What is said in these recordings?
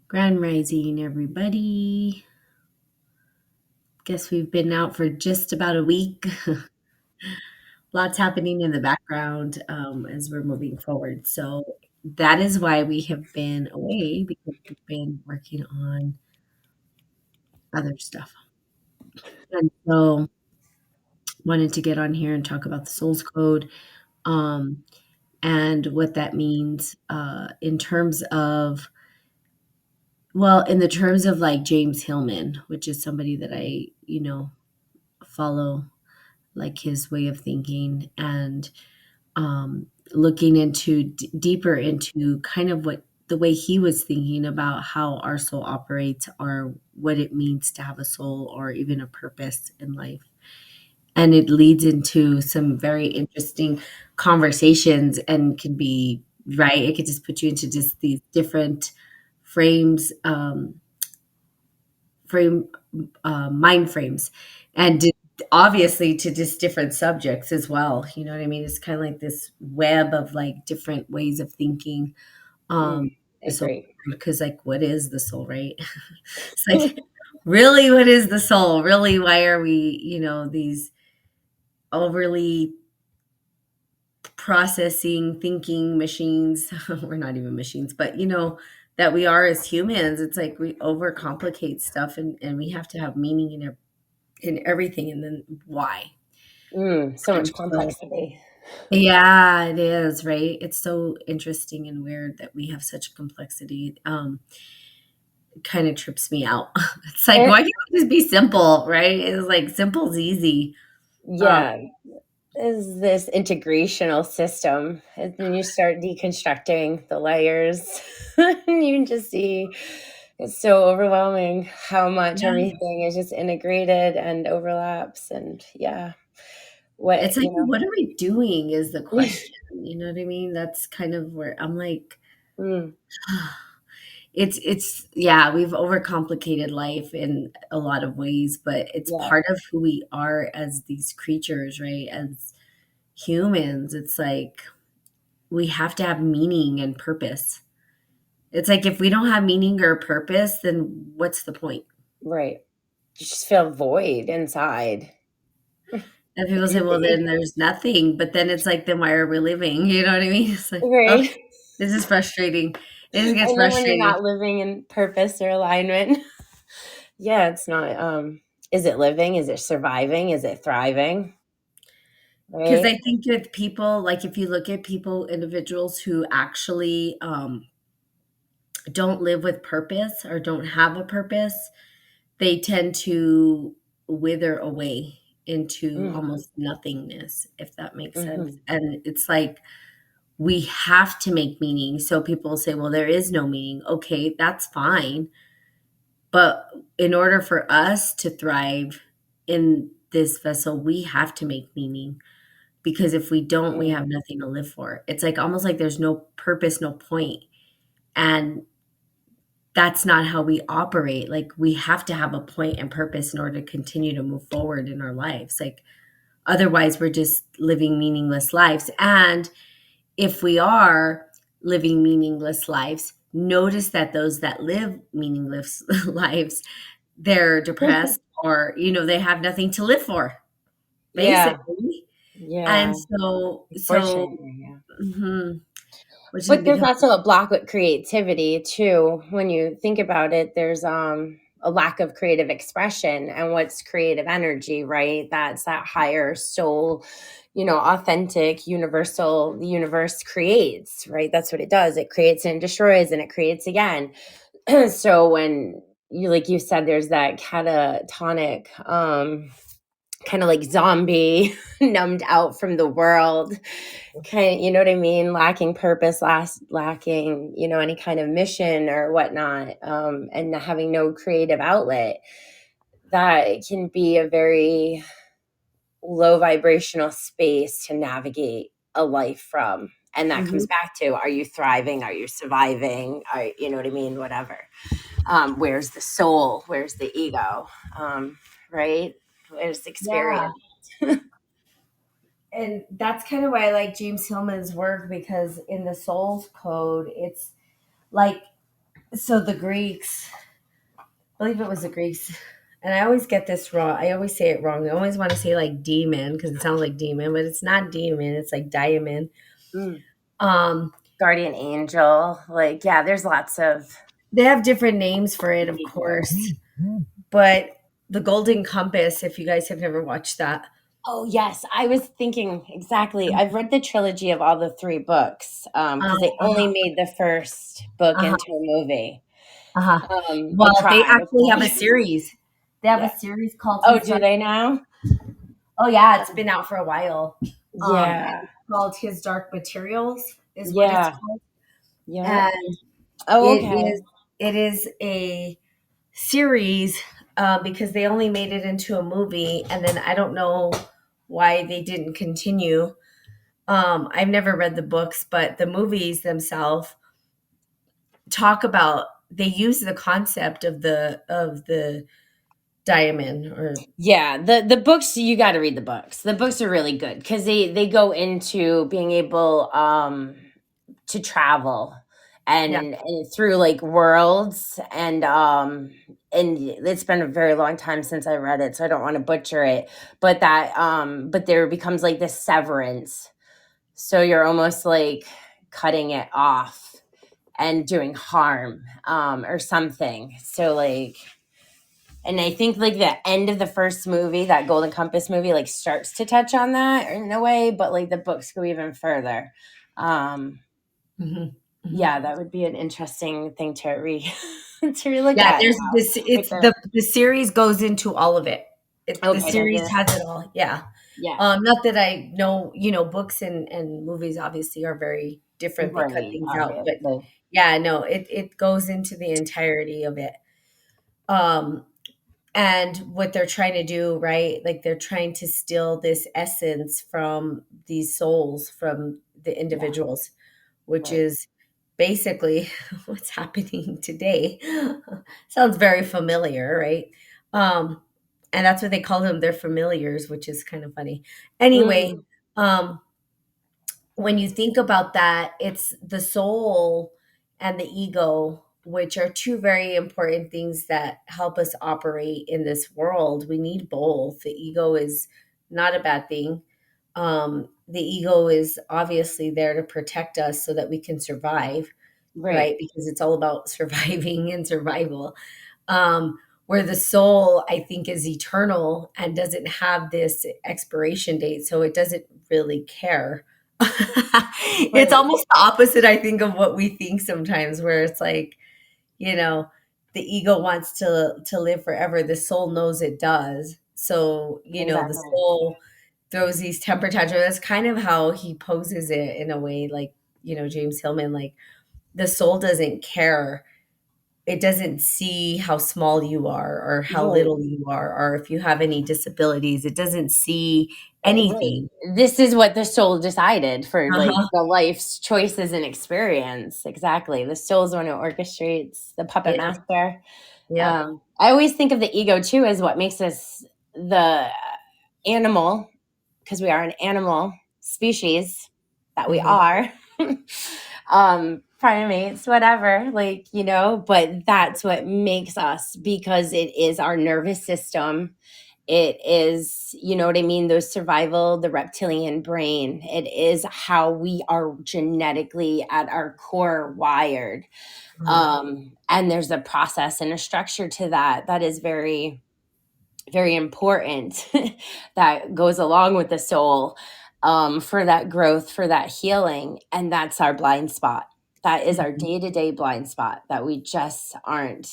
Grand Rising, everybody. Guess we've been out for just about a week. Lots happening in the background as we're moving forward. So that is why we have been away because we've been working on other stuff. And so wanted to get on here and talk about the Soul's Code um, and what that means in terms of, well, in the terms of like James Hillman, which is somebody that I follow like his way of thinking and looking into deeper into kind of what the way he was thinking about how our soul operates or what it means to have a soul or even a purpose in life. And it leads into some very interesting conversations and can be right. It could just put you into just these different frames, frame mind frames and obviously to just different subjects as well, you know what I mean? It's kind of like this web of like different ways of thinking. Mm, um I so agree. because like what is the soul, right? It's like really, what is the soul really? Why are we, these overly processing thinking machines? We're not even machines, but that we are as humans. It's like we overcomplicate stuff, and we have to have meaning in everything, and then why. So And much so complexity. yeah, it is, right? It's so interesting and weird that we have such complexity. It kind of trips me out. It's like, Eh, why can't it just be simple, right? It's like simple's easy. Um, yeah, is this integrational system. And then you start deconstructing the layers, and you can just see it's so overwhelming how much yeah, everything is just integrated and overlaps. And yeah, what, it's like, what are we doing is the know. question. You know what I mean? That's kind of where I'm like, Mm, it's yeah, we've overcomplicated life in a lot of ways, but it's yeah, part of who we are as these creatures, right? As humans, it's like we have to have meaning and purpose. It's like if we don't have meaning or purpose, then what's the point? right. You just feel void inside. And people say, well, then Empty. there's nothing. But then it's like, then why are we living? You know what I mean? It's like, okay, Right. this is frustrating. It just gets And then when you're frustrating. not living in purpose or alignment, yeah, it's not, is it living? Is it surviving? Is it thriving? Because Right? I think with people, like if you look at people, individuals who actually don't live with purpose or don't have a purpose, they tend to wither away into Mhm, almost nothingness, if that makes sense. mhm. And it's like we have to make meaning. So people say, well, there is no meaning. Okay, that's fine. But in order for us to thrive in this vessel, we have to make meaning because if we don't, we Yeah, have nothing to live for. It's like almost like there's no purpose, no point. And that's not how we operate. Like we have to have a point and purpose in order to continue to move forward in our lives. Like otherwise we're just living meaningless lives. And if we are living meaningless lives, notice that those that live meaningless lives, they're depressed or they have nothing to live for, yeah, basically. yeah, And so unfortunately, yeah. mhm, which has But there's become also a block with creativity too. When you think about it, there's a lack of creative expression. And what's creative energy, right? That's that higher soul, authentic, universal. The universe creates, right? That's what it does. It creates and destroys, and it creates again. So when you, like you said, there's that catatonic, kind of like zombie, numbed out from the world, kind, you know what I mean, lacking purpose, lacking, any kind of mission or whatnot, and having no creative outlet, that can be a very low vibrational space to navigate a life from. And that comes mhm. back to, are you thriving, are you surviving, you know what I mean, whatever. Where's the soul, where's the ego, right, where's the Yeah. experience. And that's kind of why I like James Hillman's work because in the Soul's Code, it's like So the Greeks, I believe it was the Greeks, and I always get this wrong. I always say it wrong. I always want to say like demon because it sounds like demon, but it's not demon. It's like diamond. Mm. Um, Guardian angel. Like, yeah, there's lots of they have different names for it, of behavior. course, but the Golden Compass. If you guys have never watched that, Oh, yes. I was thinking exactly. I've read the trilogy of all the 3 books, uh, because they only made the first book uh-huh, into a movie. uh-huh. They Well, they tried, of actually have a course. series. They have a Yeah. series called Oh, His do Dark. they now? Oh yeah, it's been out for a while. Yeah. It's called His Dark Materials is what it's Yeah. called, Yep. and Oh, it okay. is a series because they only made it into a movie, and then I don't know why they didn't continue. I've never read the books, but the movies themselves talk about they use the concept of the diamond or Yeah, the books, you gotta read the books. The books are really good because they go into being able, to travel yeah. and through, like, worlds, and it's been a very long time since I read it, so I don't wanna butcher it, but there becomes, like, this severance, so you're almost, like, cutting it off and doing harm, or something, so, like, and I think like the end of the first movie, that Golden Compass movie, like starts to touch on that in a way, but like the books go even further. Um, Hmm. Hmm. yeah, that would be an interesting thing to to relook Yeah, at there's now. this. Right It's there. the series goes into all of it. The Okay, does series it? has it all. Yeah. Yeah, Not that I know, books and movies obviously are very different. They cut right, things out, but obviously. yeah, no, it goes into the entirety of it. Um, and what they're trying to do, right? Like they're trying to steal this essence from these souls, from the Yeah, individuals, which right. is basically what's happening today. Sounds very familiar, right? Um, and that's what they call them. They're familiars, which is kind of funny. Anyway, Mm, um, when you think about that, it's the soul and the ego, which are two very important things that help us operate in this world. We need both. The ego is not a bad thing. The ego is obviously there to protect us so that we can survive, right, right? Because it's all about surviving and survival. Where the soul, I think, is eternal and doesn't have this expiration date, so it doesn't really care. It's right, almost the opposite, I think, of what we think sometimes, where it's like, you know, the ego wants to live forever. The soul knows it does. So, the exactly. soul throws these temper tantrums. That's kind of how he poses it in a way, like, James Hillman, like the soul doesn't care. It doesn't see how small you are or how Right. little you are or if you have any disabilities. It doesn't see Right. anything. This is what the soul decided for like Uh-huh. the life's choices and experience. Exactly. The soul is the one who orchestrates the puppet Yeah. master. Yep. I always think of the ego too as what makes us the animal, because we are an animal species that we Mhm. are. Primates, whatever, like, but that's what makes us because it is our nervous system. It is, you know what I mean? Those survival, the reptilian brain. It is how we are genetically at our core wired. Uh-huh. And there's a process and a structure to that is very, very important that goes along with the soul, for that growth, for that healing. And that's our blind spot. That is our Mhm. day to day blind spot that we just aren't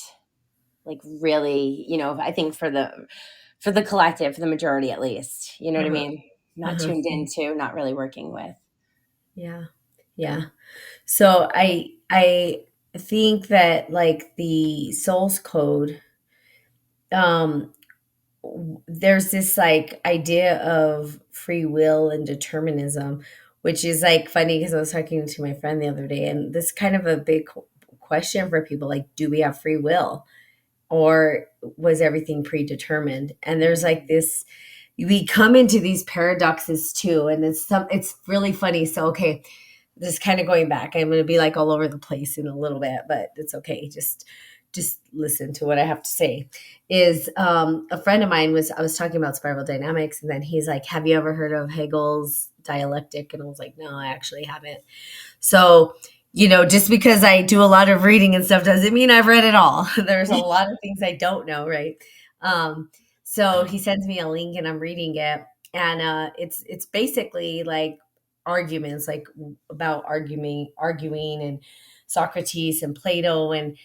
like really, I think for the collective, for the majority at least, you know what I Uh-huh. mean? Not Uh-huh. tuned into, not really working with. Yeah. Yeah. So I think that like the soul's code, um there's this like idea of free will and determinism, which is like funny because I was talking to my friend the other day, and this kind of a big question for people, like, do we have free will or was everything predetermined? And there's like this, we come into these paradoxes too, and it's really funny. So okay, just kind of going back. I'm going to be like all over the place in a little bit, but it's okay. Just listen to what I have to say. Is a friend of mine was I was talking about spiral dynamics, and then he's like, "Have you ever heard of Hegel's dialectic?" And I was like, "No, I actually haven't." So, just because I do a lot of reading and stuff doesn't mean I've read it all. There's a lot of things I don't know, right? Um, so he sends me a link and I'm reading it, and it's basically like arguments, like about arguing, and Socrates and Plato, and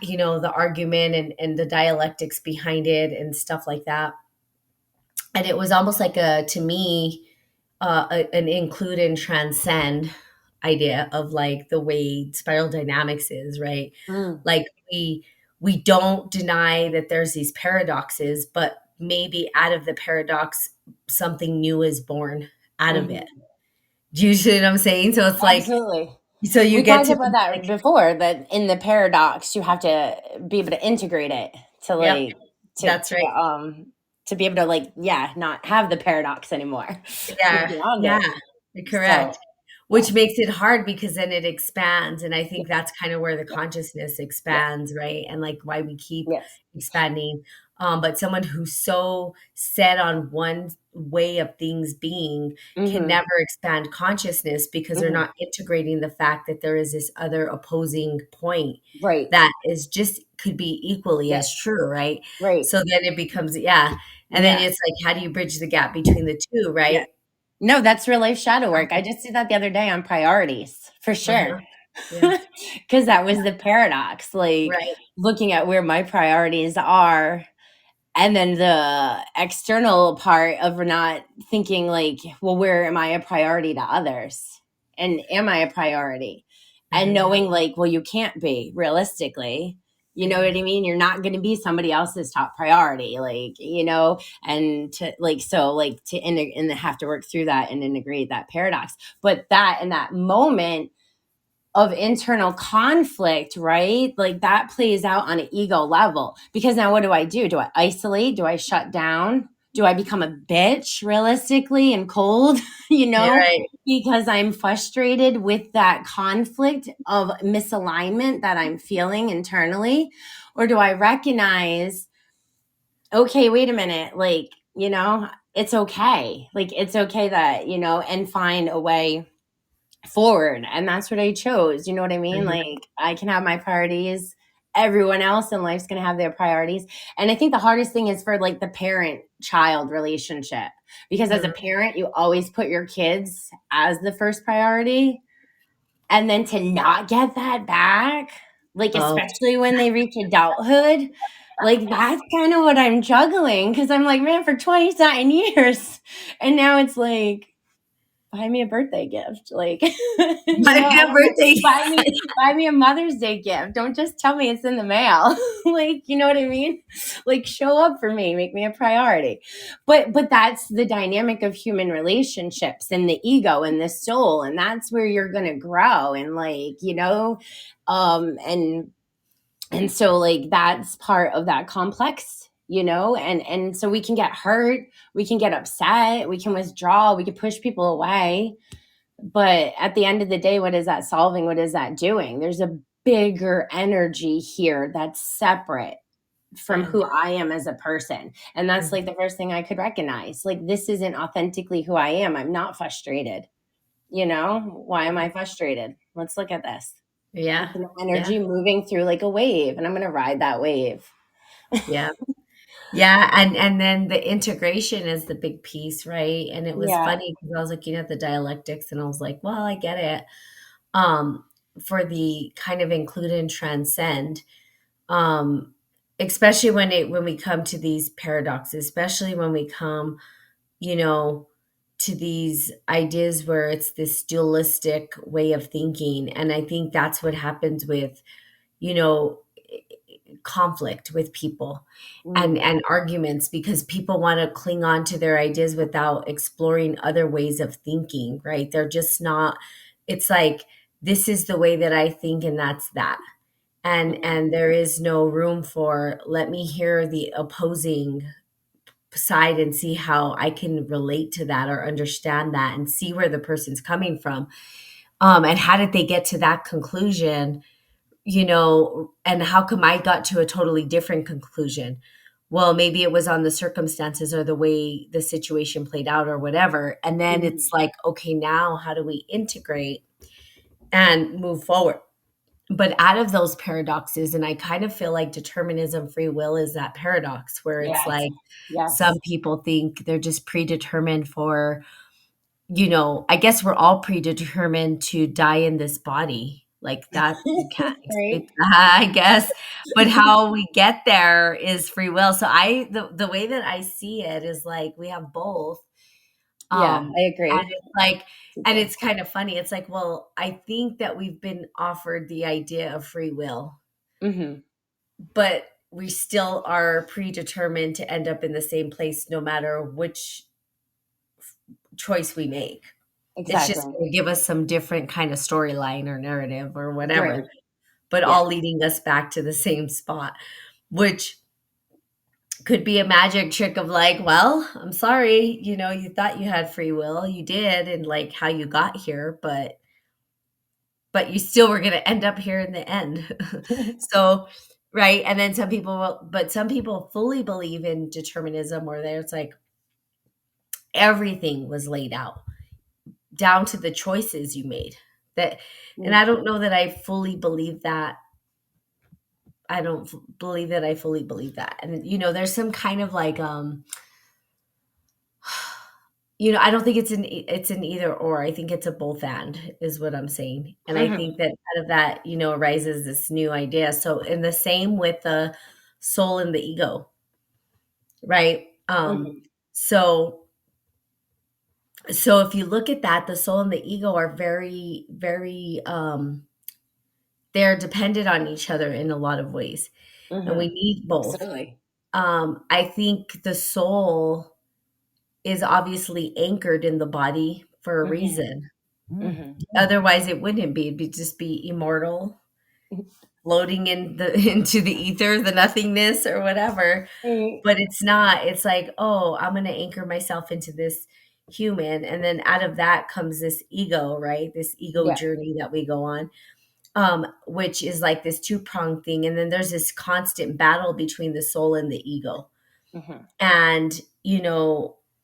the argument and the dialectics behind it and stuff like that. And it was almost like a to me an include and transcend idea of like the way spiral dynamics is, right? Mm, Like we don't deny that there's these paradoxes, but maybe out of the paradox something new is born out of it. mhm. Do you see what I'm saying? So it's like, Absolutely. so you We get talked to about like, that before, that in the paradox, you have to be able to integrate it to yep, like to that's to right. to be able to like, yeah, not have the paradox anymore. Look Yeah, beyond yeah, it. you're So correct. yeah. Which makes it hard because then it expands, and I think Yes. that's kind of where the Yes. consciousness Yes. expands, right? And like why we keep Yes. expanding. But someone who's so set on one way of things being can Mhm. never expand consciousness because they're Mhm. not integrating the fact that there is this other opposing point Right. that is just could be equally Yes. as true, right? Right. So then it becomes, yeah. And then Yeah. it's like, how do you bridge the gap between the two, Yeah. right? No, that's real life shadow work. I just did that the other day on priorities, for sure. Uh-huh. Yeah. Because that was the paradox, like Right. looking at where my priorities are. And then the external part of not thinking like, well, where am I a priority to others? And am I a priority? And Mhm. knowing like, well, you can't be realistically. You know Yeah. what I mean? You're not going to be somebody else's top priority, like, and to like, so like to and have to work through that and integrate that paradox. But that in that moment, of internal conflict, right? Like that plays out on an ego level. Because now what do I do? Do I isolate? Do I shut down? Do I become a bitch realistically and cold, You're right. because I'm frustrated with that conflict of misalignment that I'm feeling internally? Or do I recognize, okay, wait a minute, like, it's okay. Like, it's okay that, and find a way forward, and that's what I chose. You know what I mean? Mhm. Like I can have my priorities, everyone else in life's going to have their priorities. And I think the hardest thing is for like the parent child relationship, because as a Mhm. parent you always put your kids as the first priority, and then to not get that back, like Oh, especially when they reach adulthood, like that's kind of what I'm juggling, because I'm like, man, for 29 years and now it's like, buy me a birthday gift, like, my I don't know, birthday. buy me a Mother's Day gift. Don't just tell me it's in the mail. Like, you know what I mean? Like, show up for me, make me a priority. But that's the dynamic of human relationships and the ego and the soul, and that's where you're gonna grow. And like, and so like that's part of that complex, and so we can get hurt, we can get upset, we can withdraw, we can push people away, but at the end of the day, what is that solving? What is that doing? There's a bigger energy here that's separate from Yeah. who I am as a person. And that's like Mhm. the first thing I could recognize. Like, this isn't authentically who I am. I'm not frustrated. Why am I frustrated? Let's look at this. It's Yeah. an Yeah. energy moving through like a wave, and I'm going to ride that wave. Yeah. Yeah, and then the integration is the big piece, right? And it was Yeah. funny because I was looking at the dialectics and I was like, well, I get it. Um, for the kind of include and transcend, um, especially when we come to these paradoxes, especially when we come, you know, to these ideas where it's this dualistic way of thinking. And I think that's what happens with, you know, conflict with people Mm, and arguments because people want to cling on to their ideas without exploring other ways of thinking, right? They're just not, it's like this is the way that I think and that's that. mm, And there is no room for let me hear the opposing side and see how I can relate to that or understand that and see where the person's coming from. And how did they get to that conclusion? And how come I got to a totally different conclusion? Well, maybe it was on the circumstances or the way the situation played out or whatever. And then Mhm. it's like, okay, now how do we integrate and move forward? But out of those paradoxes, and I kind of feel like determinism, free will is that paradox where it's Yes. like some Yes. people think they're just predetermined for, I guess we're all predetermined to die in this body. Like that, you can't Right? escape that, I guess. But how we get there is free will. So the way that I see it is like we have both. Yeah, I And agree. it's like, and Super. it's kind of funny. It's like, well, I think that we've been offered the idea of free will, Mhm. but we still are predetermined to end up in the same place no matter which choice we make. It's just Exactly. gonna give us some different kind of storyline or narrative or whatever, Right. but Yeah. all leading us back to the same spot, which could be a magic trick of like, well, I'm sorry, you thought you had free will, you did, and like how you got here, but you still were gonna end up here in the end. So, right, and then some people fully believe in determinism where there's like everything was laid out down to the choices you made. That and I Mm. don't know that I fully believe that. I don't believe that I fully believe that. And there's some kind of like I don't think it's an either or. I think it's a both and is what I'm saying. And I think Mhm. that out of that, arises this new idea. So in the same with the soul and the ego, right? Mhm. So if you look at that, the soul and the ego are very, very they're dependent on each other in a lot of ways. And we Mhm. need both. Absolutely. I think the soul is obviously anchored in the body for a Mhm. reason. Mhm. Otherwise, it wouldn't be. It'd just be immortal, floating in the into the ether, the nothingness, or whatever. Right. But it's not. It's like, oh, I'm going to anchor myself into this human, and then out of that comes this ego, right? This ego Yeah. journey that we go on, which is like this two pronged thing, and then there's this constant battle between the soul and the ego. Mhm. And,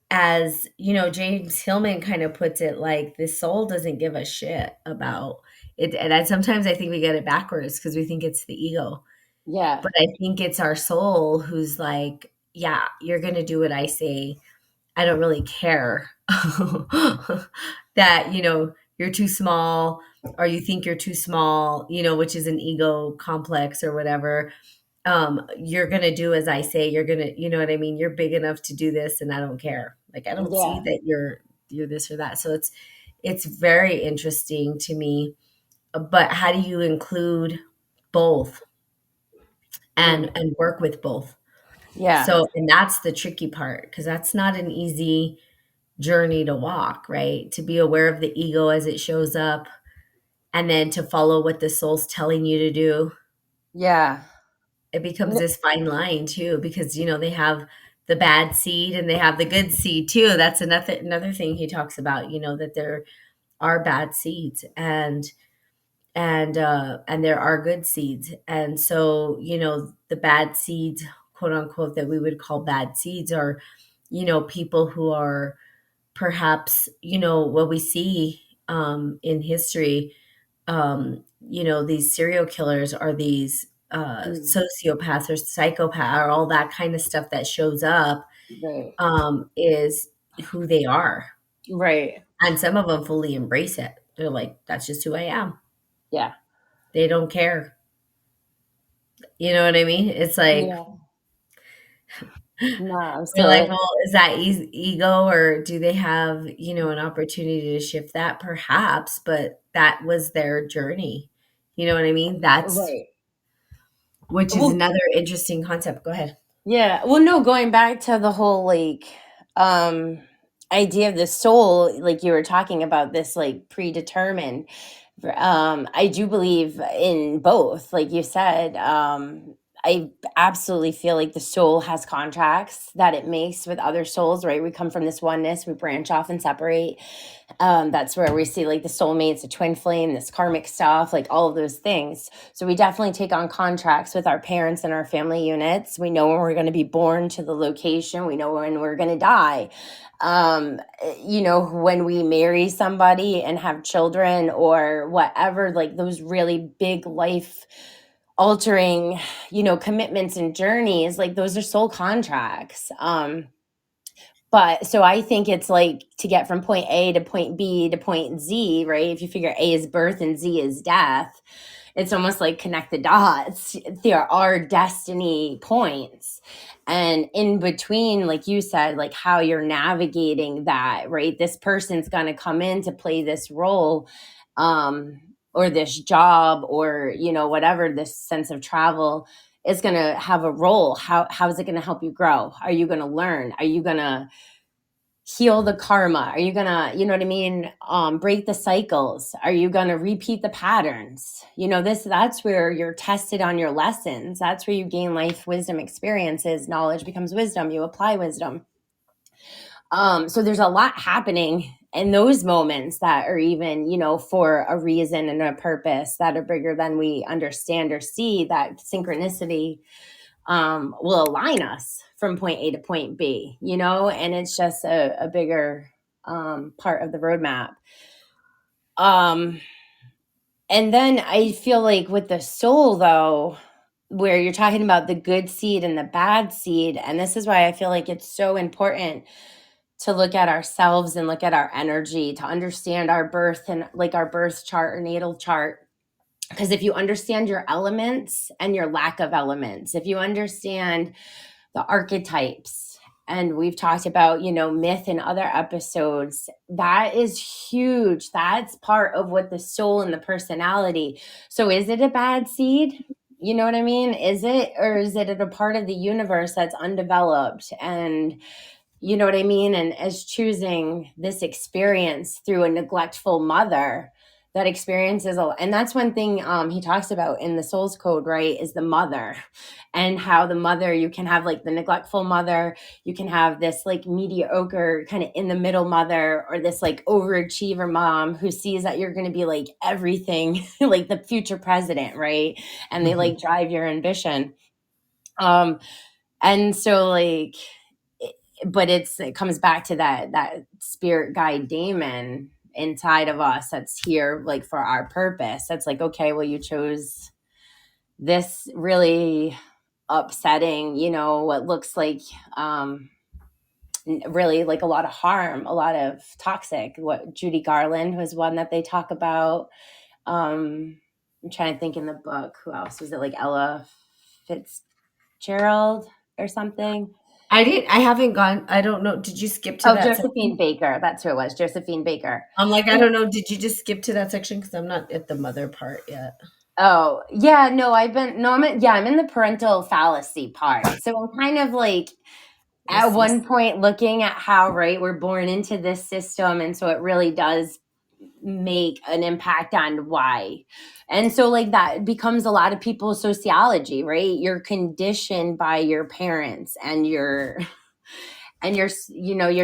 as James Hillman kind of puts it, like the soul doesn't give a shit about it. And sometimes I think we get it backwards because we think it's the ego. Yeah. But I think it's our soul who's like, yeah, you're going to do what I say. I don't really care that, you're too small or you think you're too small, which is an ego complex or whatever. You're gonna do as I say. You're gonna, you know what I mean? You're big enough to do this and I don't care. Like I don't see Yeah. that you're this or that. So it's very interesting to me. But how do you include both Mm. and work with both? Yeah. So and that's the tricky part because that's not an easy journey to walk, right? To be aware of the ego as it shows up and then to follow what the soul's telling you to do. Yeah. It becomes N- this fine line too because they have the bad seed and they have the good seed too. That's another thing he talks about, that there are bad seeds and there are good seeds. And so, the bad seeds, quote unquote, that we would call bad seeds are, people who are perhaps, what we see in history, these serial killers are these mm. sociopaths or psychopath or all that kind of stuff that shows up Right. is who they are. Right. And some of them fully embrace it. They're like, that's just who I am. Yeah. They don't care. You know what I mean? It's like, Yeah. No, we're like, absolutely. well, is that ego or do they have, an opportunity to shift that? Perhaps, but that was their journey. You know what I mean? That's Right. which is Well, another interesting concept. Go ahead. yeah. Well, no, going back to the whole um idea of the soul, like you were talking about this like predetermined. I do believe in both, like you said. I absolutely feel like the soul has contracts that it makes with other souls, right? We come from this oneness, we branch off and separate. That's where we see like the soulmates, the twin flame, this karmic stuff, like all of those things. So we definitely take on contracts with our parents and our family units. We know when we're going to be born to the location, we know when we're going to die. When we marry somebody and have children or whatever, like those really big life altering, commitments and journeys, like those are soul contracts. But so I think it's like to get from point A to point B to point Z, right? If you figure A is birth and Z is death, it's almost like connect the dots. There are destiny points. And in between, like you said, like how you're navigating that, right? This person's going to come in to play this role, or this job, or, whatever, this sense of travel is going to have a role. How is it going to help you grow? Are you going to learn? Are you going to heal the karma? Are you gonna, you know what I mean, break the cycles? Are you gonna repeat the patterns? That's where you're tested on your lessons. That's where you gain life wisdom experiences. Knowledge becomes wisdom. You apply wisdom. So there's a lot happening in those moments that are even, for a reason and a purpose that are bigger than we understand or see. That synchronicity will align us from point A to point B, and it's just a bigger part of the roadmap. Um, and then I feel like with the soul, though, where you're talking about the good seed and the bad seed, and this is why I feel like it's so important to look at ourselves and look at our energy, to understand our birth and like our birth chart or natal chart. Because if you understand your elements and your lack of elements, if you understand the archetypes, and we've talked about, myth in other episodes, that is huge. That's part of what the soul and the personality. So is it a bad seed? You know what I mean? Is it, or is it a part of the universe that's undeveloped? And you know what I mean? And as choosing this experience through a neglectful mother, that experience is and that's one thing he talks about in the Soul's Code, right? Is the mother, and how the mother, you can have like the neglectful mother, you can have this like mediocre kind of in the middle mother, or this like overachiever mom who sees that you're going to be like everything, like the future president, right? And they Mhm. like drive your ambition. Um, and so like but it comes back to that spirit guide daemon inside of us that's here like for our purpose. That's like, okay, well, you chose this really upsetting, what looks like really like a lot of harm, a lot of toxic. What Judy Garland was one that they talk about. I'm trying to think in the book, who else was it, like Ella Fitzgerald or something. I haven't gone, I don't know. Did you skip to Oh, that section? Josephine Baker. That's who it was. Josephine Baker. I'm like, I don't know. Did you just skip to that section? Because I'm not at the mother part yet. Oh, yeah, no, I'm in the parental fallacy part. So I'm kind of like at Let's see. one point looking at how, right, we're born into this system. And so it really does make an impact on why. And so like that becomes a lot of people's sociology, right? You're conditioned by your parents and your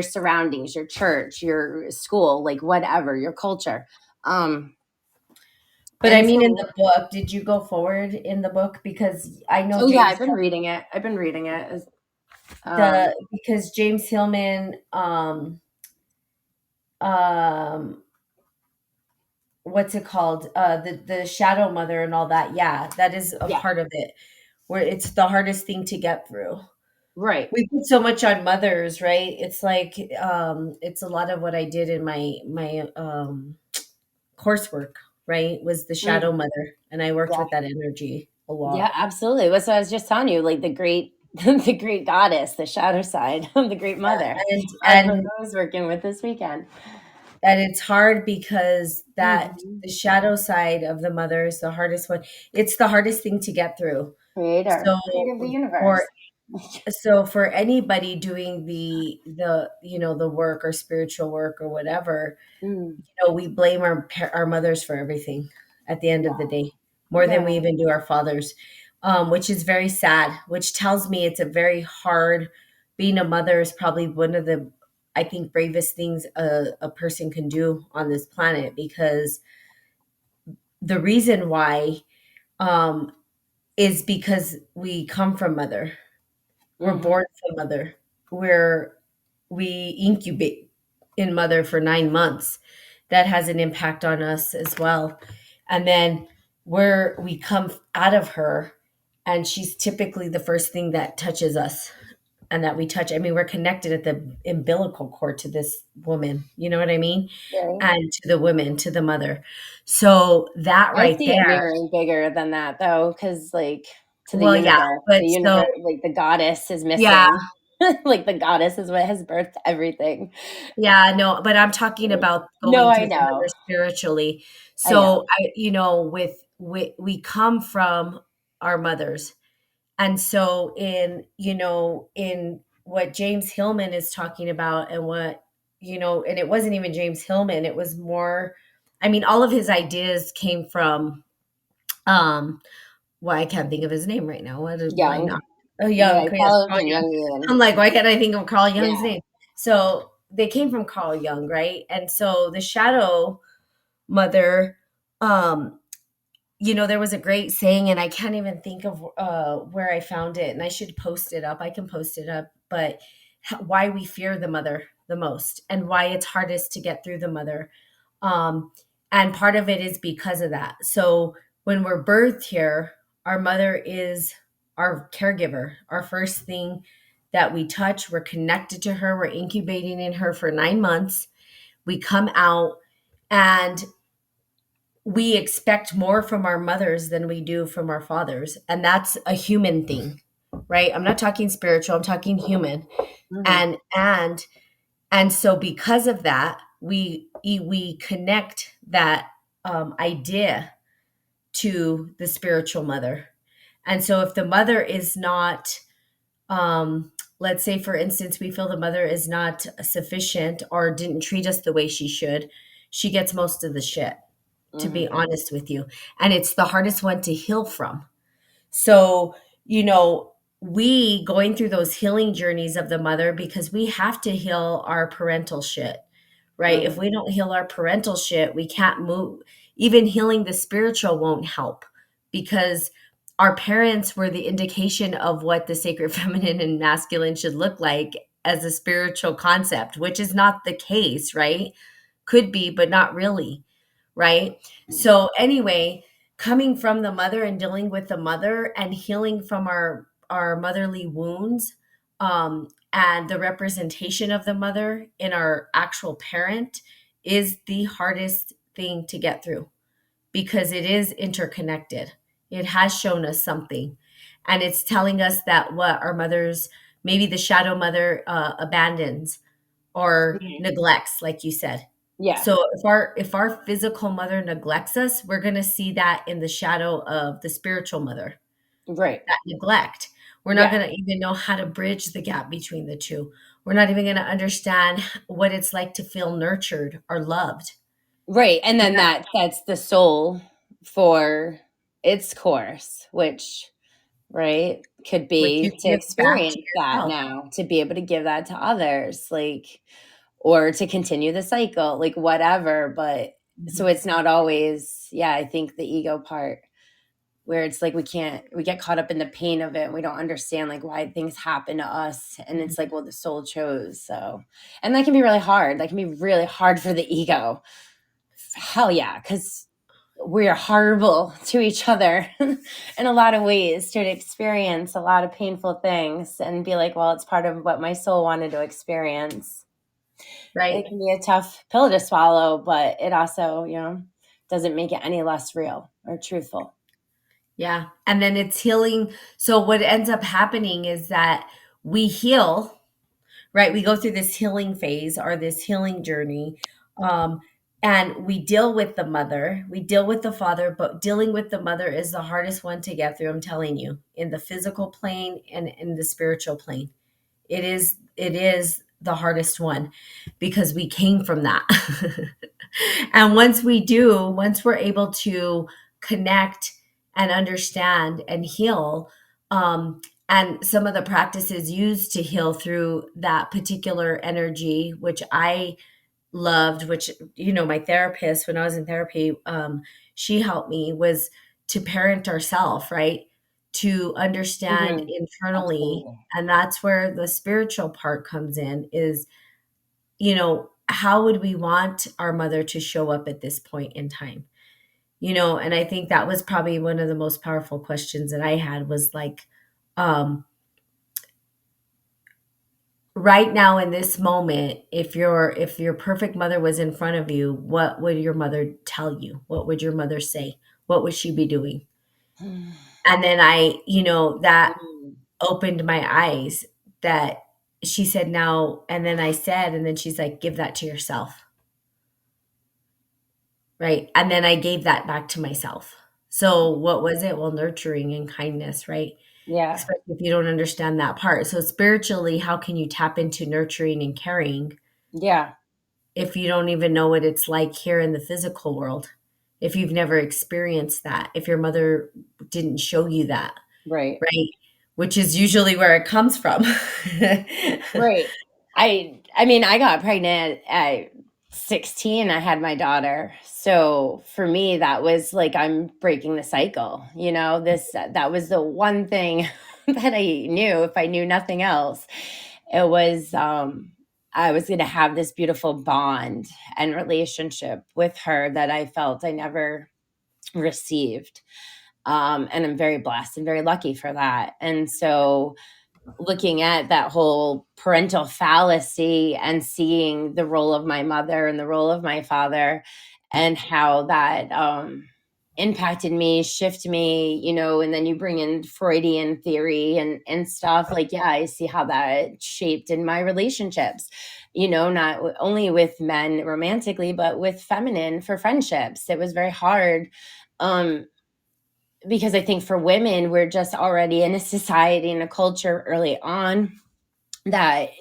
surroundings, your church, your school, like whatever, your culture. Um But I and mean, in so the book, did you go forward in the book? Because I know oh yeah, James I've been reading it. I've been reading it. the because James Hillman, um, what's it called? The shadow mother and all that. Yeah, that is a Yeah, part of it where it's the hardest thing to get through. right. We put so much on mothers, right? It's like it's a lot of what I did in my coursework, right? Was the shadow Mm, mother, and I worked yeah. with that energy a Yeah, lot. absolutely. That's what I was just telling you, like the great the great goddess, the shadow side, the great mother. And That's what and I was working with this weekend. and it's hard because that Mhm. the shadow side of the mother is the hardest one. It's the hardest thing to get through. Creator, So creator of the universe. for so for anybody doing the the work or spiritual work or whatever, Mm, we blame our mothers for everything at the end of the yeah, day, more than we very. even do our fathers. which is very sad, which tells me it's a very hard, being a mother is probably one of the, I think, bravest things a person can do on this planet, because the reason why, um, is because we come from mother. We're Hmm. born from mother. We're we incubate in mother for 9 months. That has an impact on us as well. And then we come out of her, and she's typically the first thing that touches us and that we touch. I mean, we're connected at the umbilical cord to this woman. You know what I mean? Right. And to the women, to the mother. So that I right see it there. mirroring bigger than that though, because like to Well, yeah, the but so universe, like the goddess is yeah, missing. Like the goddess is what has birthed everything. yeah, no, but I'm talking about No, going I through the know. mother spiritually. I So know. with we come from our mothers. And so in what James Hillman is talking about, and what, and it wasn't even James Hillman, it was more, I mean, all of his ideas came from, um well, I can't think of his name right now. Why not? Young. Oh, Young, Yeah, yes, Carl Carl and Jung. Young even. I'm like, why can't I think of Carl Jung's Yeah. name? So they came from Carl Jung, right? And so the shadow mother, um, there was a great saying, and I can't even think of where I found it, and I should post it up. I can post it up, but why we fear the mother the most, and why it's hardest to get through the mother. Um, and part of it is because of that. So when we're birthed here, our mother is our caregiver, our first thing that we touch. We're connected to her. We're incubating in her for 9 months. We come out, and we expect more from our mothers than we do from our fathers. And that's a human thing, right? I'm not talking spiritual, I'm talking human. Hmm. And so because of that, we connect that idea to the spiritual mother. And so if the mother is not, let's say for instance, we feel the mother is not sufficient or didn't treat us the way she should, she gets most of the shit, to be Hmm. honest with you. And it's the hardest one to heal from. So, we going through those healing journeys of the mother, because we have to heal our parental shit, right? If Hmm. we don't heal our parental shit, we can't move. Even healing the spiritual won't help, because our parents were the indication of what the sacred feminine and masculine should look like as a spiritual concept, which is not the case, right? Could be, but not really, right? So anyway, coming from the mother and dealing with the mother and healing from our motherly wounds, and the representation of the mother in our actual parent is the hardest thing to get through, because it is interconnected. It has shown us something, and it's telling us that what our mothers, maybe the shadow mother, abandons or Hmm. neglects, like you said. Yeah. So if our physical mother neglects us, we're going to see that in the shadow of the spiritual mother, Right. that neglect. We're not Yeah. going to even know how to bridge the gap between the two. We're not even going to understand what it's like to feel nurtured or loved. Right. And And then that, that sets the soul for its course, which, right, could which you be to give back to experience that yourself. now, to be able to give that to others, like, or to continue the cycle, like whatever. But so Mhm. it's not always, yeah, I think the ego part where it's like we get caught up in the pain of it and we don't understand like why things happen to us. And it's like, well, the soul chose. So, and that can be really hard. That can be really hard for the ego. Hell yeah, because we are horrible to each other in a lot of ways, to experience a lot of painful things and be like, well, it's part of what my soul wanted to experience. It Right. can be a tough pill to swallow, but it also, doesn't make it any less real or truthful. Yeah. And then it's healing. So what ends up happening is that we heal, right? We go through this healing phase or this healing journey. Um, and we deal with the mother, we deal with the father, but dealing with the mother is the hardest one to get through. I'm telling you, in the physical plane and in the spiritual plane, it is the hardest one, because we came from that. And once we're able to connect and understand and heal. And some of the practices used to heal through that particular energy, which I loved, which, my therapist, when I was in therapy, she helped me, was to parent ourselves, right? To understand Mhm. internally. Absolutely. And that's where the spiritual part comes in is, how would we want our mother to show up at this point in time? And I think that was probably one of the most powerful questions that I had was like, um, right now in this moment, if your perfect mother was in front of you, what would your mother tell you? What would your mother say? What would she be doing? And then that Mm. opened my eyes, that she said now, and then I said, and then she's like, give that to yourself. Right. And then I gave that back to myself. So what was it? Well, nurturing and kindness, right? Yeah. Especially if you don't understand that part. So spiritually, how can you tap into nurturing and caring Yeah. if you don't even know what it's like here in the physical world? If you've never experienced that, if your mother didn't show you that, Right. right? Which is usually where it comes from. Right. I mean, I got pregnant at 16. I had my daughter. So for me, that was like I'm breaking the cycle. This that was the one thing that I knew. If I knew nothing else, it was I was going to have this beautiful bond and relationship with her that I felt I never received. And I'm very blessed and very lucky for that. And so looking at that whole parental fallacy and seeing the role of my mother and the role of my father and how that impacted me, shift me, and then you bring in Freudian theory and stuff. Like, yeah, I see how that shaped in my relationships, not only with men romantically, but with feminine for friendships. It was very hard. Um, because I think for women, we're just already in a society and a culture early on that,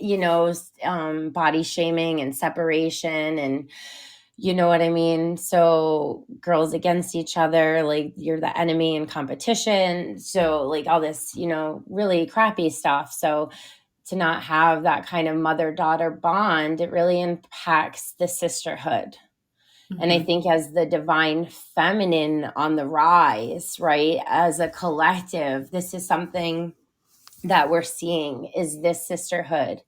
body shaming and separation and you know what I mean? So girls against each other, like you're the enemy in competition. So like all this, really crappy stuff. So to not have that kind of mother daughter bond, it really impacts the sisterhood. And I Mhm, think as the divine feminine on the rise, right, as a collective, this is something that we're seeing is this sisterhood,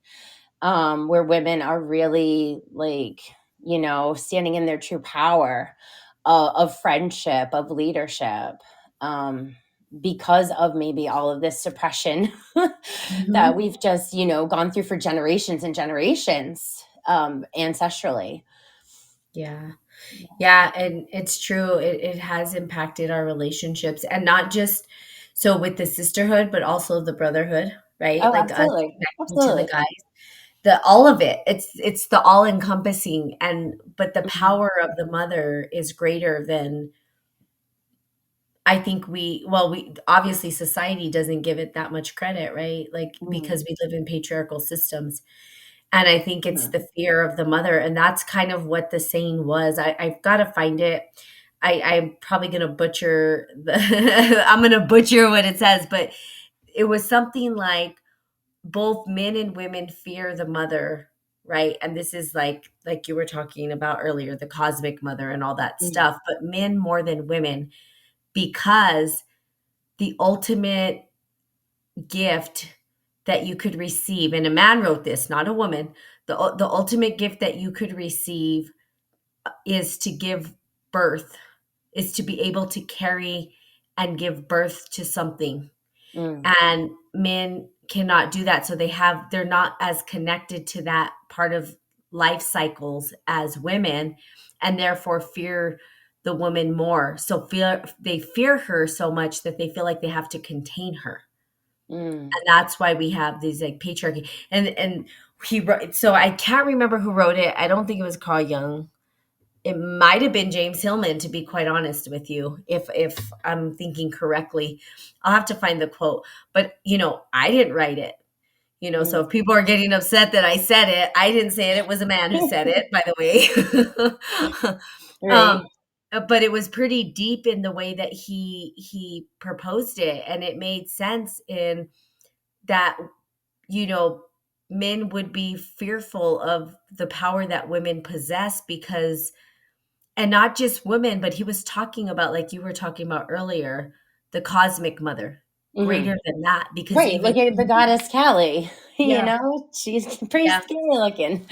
where women are really like, standing in their true power of friendship, of leadership, um, because of maybe all of this suppression that mhm. we've just, gone through for generations and generations, ancestrally. Yeah. Yeah, and it's true. It has impacted our relationships, and not just so with the sisterhood, but also the brotherhood, right? Oh, Like us absolutely. connecting to the Absolutely. guys, the all of it. It's the all encompassing, and but the Mhm. power of the mother is greater than I think we obviously society doesn't give it that much credit, right? Like Mhm. because we live in patriarchal systems. And I think it's Mhm. the fear of the mother, and that's kind of what the saying was. I've got to find it. I'm probably going to butcher the I'm going to butcher what it says, but it was something like both men and women fear the mother, right? And this is like you were talking about earlier, the cosmic mother and all that Mhm. stuff, but men more than women because the ultimate gift that you could receive, and a man wrote this, not a woman, the ultimate gift that you could receive is to give birth, is to be able to carry and give birth to something. Mm. And men cannot do that. So they're not as connected to that part of life cycles as women, and therefore fear the woman more. So they fear her so much that they feel like they have to contain her, Mm. and that's why we have these like patriarchy. And he wrote, so I can't remember who wrote it. I don't think it was Carl Jung. It might have been James Hillman, to be quite honest with you, if I'm thinking correctly. I'll have to find the quote. But I didn't write it. So Mm. if people are getting upset that I said it, I didn't say it. It was a man who said it, by the way. Right. um, but it was pretty deep in the way that he proposed it, and it made sense in that, you know, men would be fearful of the power that women possess because, and not just women, but he was talking about, like you were talking about earlier, the cosmic mother, Hmm. greater than that, because Right, even look at the he, goddess Callie, yeah, she's pretty yeah, scary looking.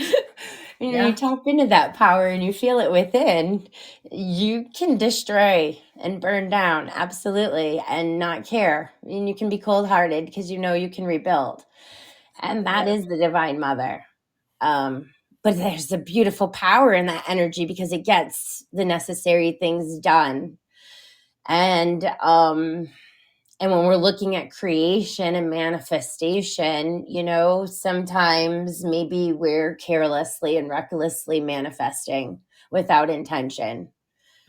You yeah, tap into that power and you feel it within, you can destroy and burn down, absolutely, and not care. And you can be cold-hearted because you know you can rebuild. And that yeah. is the divine mother. Um, but there's a beautiful power in that energy because it gets the necessary things done. And and when we're looking at creation and manifestation, sometimes maybe we're carelessly and recklessly manifesting without intention,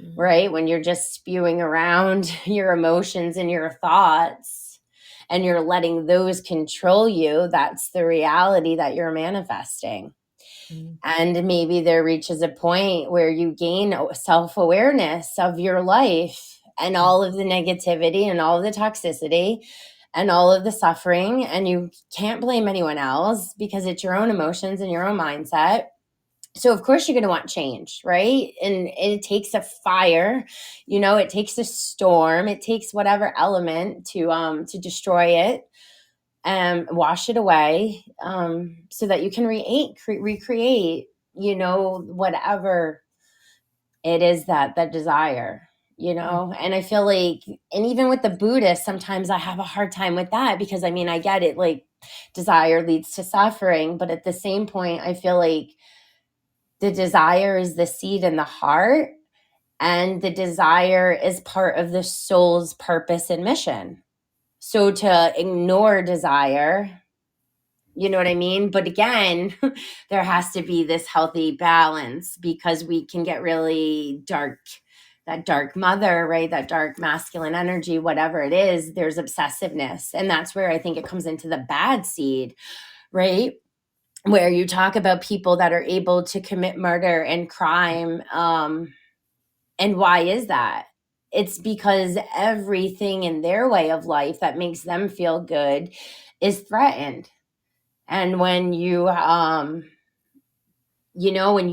Mhm, right? When you're just spewing around your emotions and your thoughts and you're letting those control you, that's the reality that you're manifesting. mhm, And maybe there reaches a point where you gain self awareness of your life and all of the negativity and all of the toxicity and all of the suffering. And you can't blame anyone else because it's your own emotions and your own mindset. So, of course, you're going to want change, right? And it takes a fire, it takes a storm, it takes whatever element to destroy it and wash it away, so that you can recreate, whatever it is that desire, mhm. and I feel like, and even with the Buddhists, sometimes I have a hard time with that because I mean, I get it, like desire leads to suffering, but at the same point, I feel like the desire is the seed in the heart, and the desire is part of the soul's purpose and mission. So to ignore desire, you know what I mean? But again, there has to be this healthy balance because we can get really dark, that dark mother, right? That dark masculine energy, whatever it is, there's obsessiveness. And that's where I think it comes into the bad seed, right? Where you talk about people that are able to commit murder and crime. And why is that? It's because everything in their way of life that makes them feel good is threatened. And when you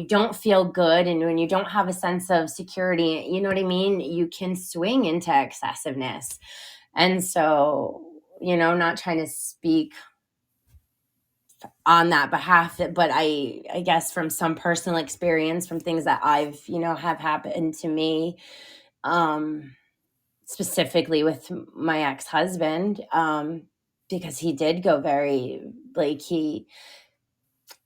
don't feel good and when you don't have a sense of security, you know what I mean, you can swing into excessiveness. And so, not trying to speak on that behalf, but I guess from some personal experience, from things that I've, have happened to me, um specifically with my ex-husband, because he did go very, like, he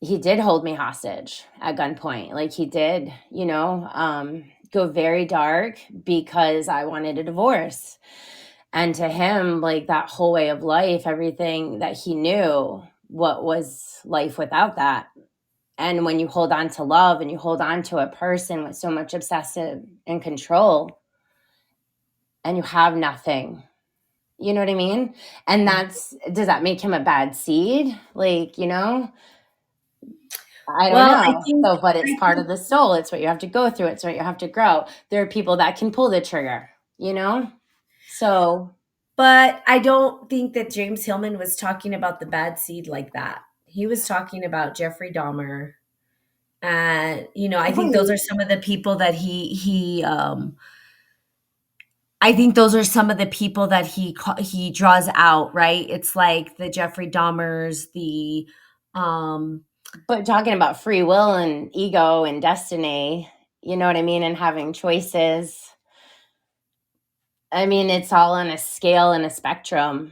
did hold me hostage at gunpoint. Like, he did, go very dark because I wanted a divorce. And to him, like, that whole way of life, everything that he knew, what was life without that? And when you hold on to love and you hold on to a person with so much obsessive and control, and you have nothing, you know what I mean? And does that make him a bad seed? Like, I don't Well, know. So, but it's part of the soul. It's what you have to go through. It's what you have to grow. There are people that can pull the trigger, you know? So, but I don't think that James Hillman was talking about the bad seed like that. He was talking about Jeffrey Dahmer, and I think those are right. some of the people that I think those are some of the people that he draws out, right? It's like the Jeffrey Dahmers, the um But talking about free will and ego and destiny, you know what I mean? And having choices. I mean, it's all on a scale and a spectrum,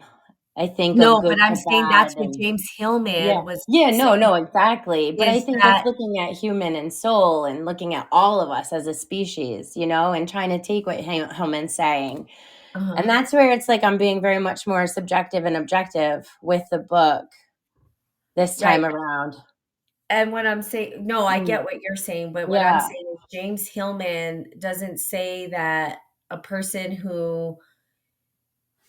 I think, of no, good but I'm to saying that's bad. what And James yeah. Hillman was Yeah, no, saying no, exactly. But I is think that's that looking at human and soul and looking at all of us as a species, and trying to take what Hillman's saying. uh And that's where it's like I'm being very much more subjective and objective with the book this right. time around. And what I'm saying, no, I Mm, get what you're saying, but what I'm yeah. saying is James Hillman doesn't say that a person who,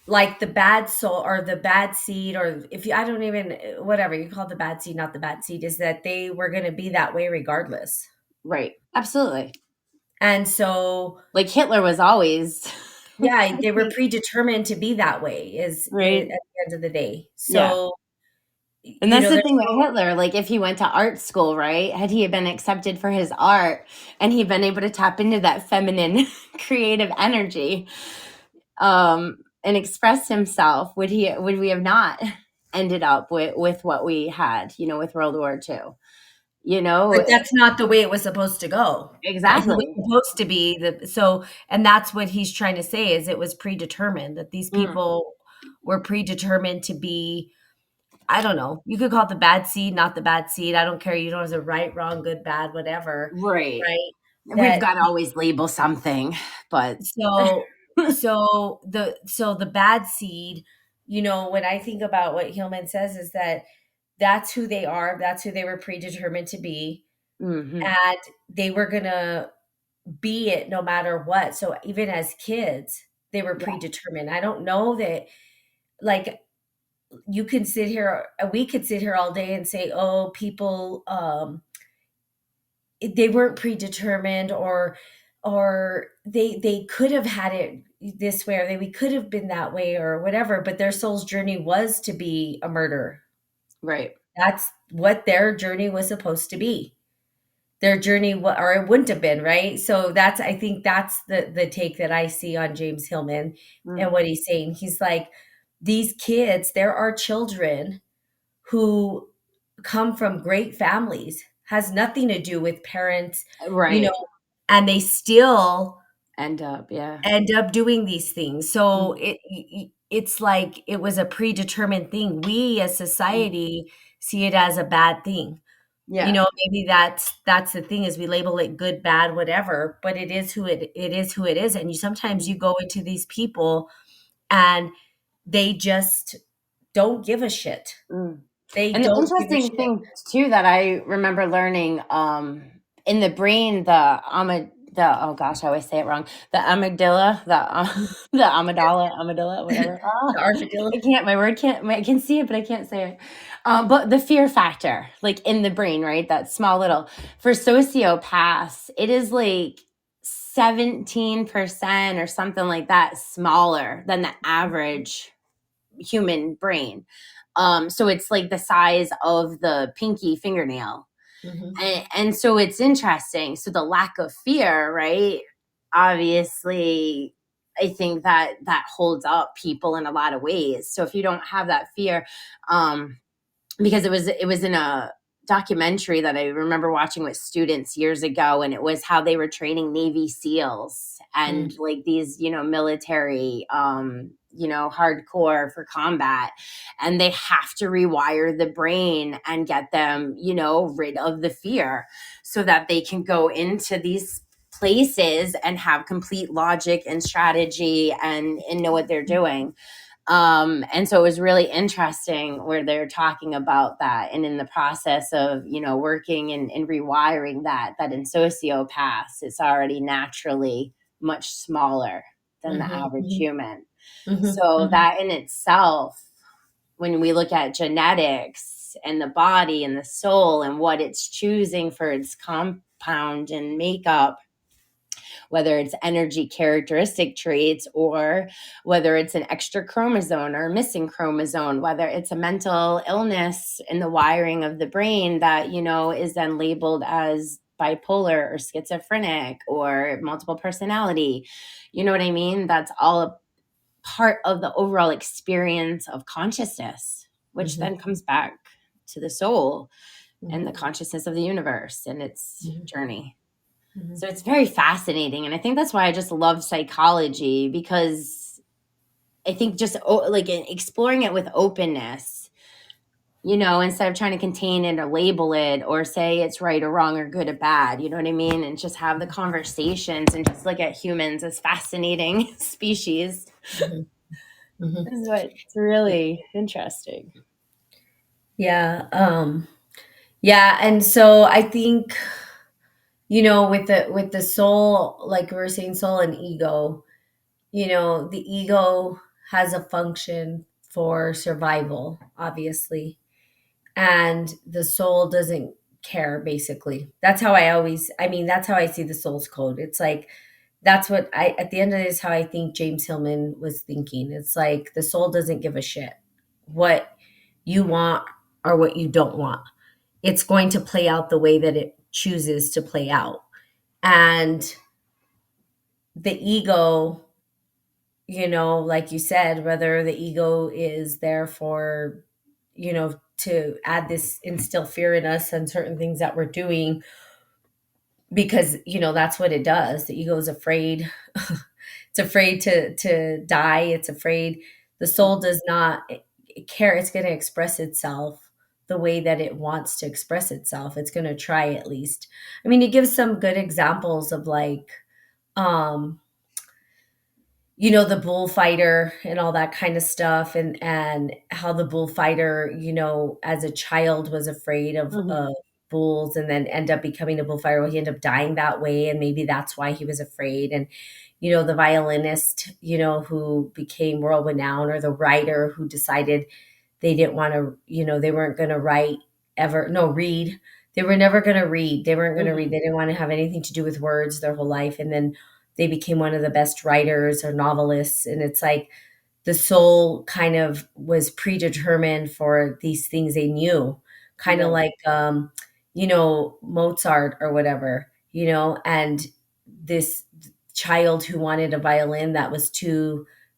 like, the bad soul or the bad seed, or if you, I don't even, whatever you call the bad seed, not the bad seed, is that they were going to be that way regardless. Right. Absolutely. And so, Like Hitler was always yeah, they were predetermined to be that way is right. at the end of the day. Yeah. So, And you that's know, the there's thing with no, Hitler. Like, if he went to art school, right? Had he been accepted for his art and he'd been able to tap into that feminine creative energy, and express himself, would we have not ended up with what we had, with World War II? You know, but that's not the way it was supposed to go. That he was exactly. supposed to be and that's what he's trying to say is it was predetermined that these Mm, people were predetermined to be, I don't know, you could call it the bad seed, not the bad seed. I don't care. You don't have the right, wrong, good, bad, whatever, right. right? We've That got to always label something, but so the bad seed, when I think about what Hillman says is that that's who they are, that's who they were predetermined to be, hmm and they were gonna be it no matter what. So even as kids, they were yeah, predetermined. I don't know that, like, you can sit here, we could sit here all day and say, oh, people, they weren't predetermined, or they could have had it this way, or we could have been that way or whatever, but their soul's journey was to be a murderer. right. That's what their journey was supposed to be. Their journey, or it wouldn't have been, right? So that's, I think that's the take that I see on James Hillman and Mm, what he's saying. He's like, these kids, there are children who come from great families, has nothing to do with parents, you right. know, and they still End up, yeah. end up doing these things. So Mm, it's like it was a predetermined thing. We as mm, society see it as a bad thing. yeah. Maybe that's the thing is we label it good, bad, whatever, but it is who it is. And sometimes you go into these people and they just don't give a shit. Mm. They And the don't give a interesting shit. thing too that I remember learning, in the brain, the oh gosh, I always say it wrong. The amygdala, the amygdala, whatever. The Oh, armadillo. I can't. My word can't. I can see it, but I can't say it. But the fear factor, like in the brain, right? That small little for sociopaths, it is like 17% or something like that smaller than the average human brain. So it's like the size of the pinky fingernail. Mhm, And so it's interesting. So the lack of fear, right? Obviously, I think that that holds up people in a lot of ways. So if you don't have that fear, because it was in a documentary that I remember watching with students years ago, and it was how they were training Navy SEALs and mm, like these, military, hardcore for combat, and they have to rewire the brain and get them, rid of the fear so that they can go into these places and have complete logic and strategy and know what they're doing. And so it was really interesting where they're talking about that, and in the process of working and rewiring that in sociopaths it's already naturally much smaller than the mhm, average mhm, human. mhm, So mhm, that in itself, when we look at genetics and the body and the soul and what it's choosing for its compound and makeup, whether it's energy characteristic traits or whether it's an extra chromosome or a missing chromosome, whether it's a mental illness in the wiring of the brain that, is then labeled as bipolar or schizophrenic or multiple personality. You know what I mean? That's all a part of the overall experience of consciousness, which mhm, then comes back to the soul and mhm, the consciousness of the universe and its mhm, journey. mhm, So it's very fascinating. And I think that's why I just love psychology, because I think just like exploring it with openness, instead of trying to contain it or label it or say it's right or wrong or good or bad, you know what I mean? And just have the conversations and just look at humans as fascinating species mhm, mhm. is what's really interesting. Yeah, yeah, and so I think, with the soul, like we were saying, soul and ego, the ego has a function for survival, obviously, and the soul doesn't care, basically. That's how I always, I mean, that's how I see the soul's code. It's like, that's what I, at the end of it, is how I think James Hillman was thinking. It's like the soul doesn't give a shit what you want or what you don't want. It's going to play out the way that it chooses to play out. And the ego, like you said, whether the ego is there for, to add this, instill fear in us and certain things that we're doing, because, that's what it does. The ego is afraid. It's afraid to die. It's afraid. The soul does not care. It's going to express itself the way that it wants to express itself. It's going to try, at least. I mean, it gives some good examples of, like, um the bullfighter and all that kind of stuff, and how the bullfighter, as a child was afraid of Mhm. bulls, and then end up becoming a bullfighter. Well, he ended up dying that way, and maybe that's why he was afraid. And the violinist, who became world renowned, or the writer who decided they didn't want to, they weren't going to write ever, no, read. They were never going to read. They weren't going to read. Mhm. They didn't want to have anything to do with words their whole life. And then they became one of the best writers or novelists. And it's like the soul kind of was predetermined for these things they knew, kind of Right. like, Mozart or whatever, and this child who wanted a violin that was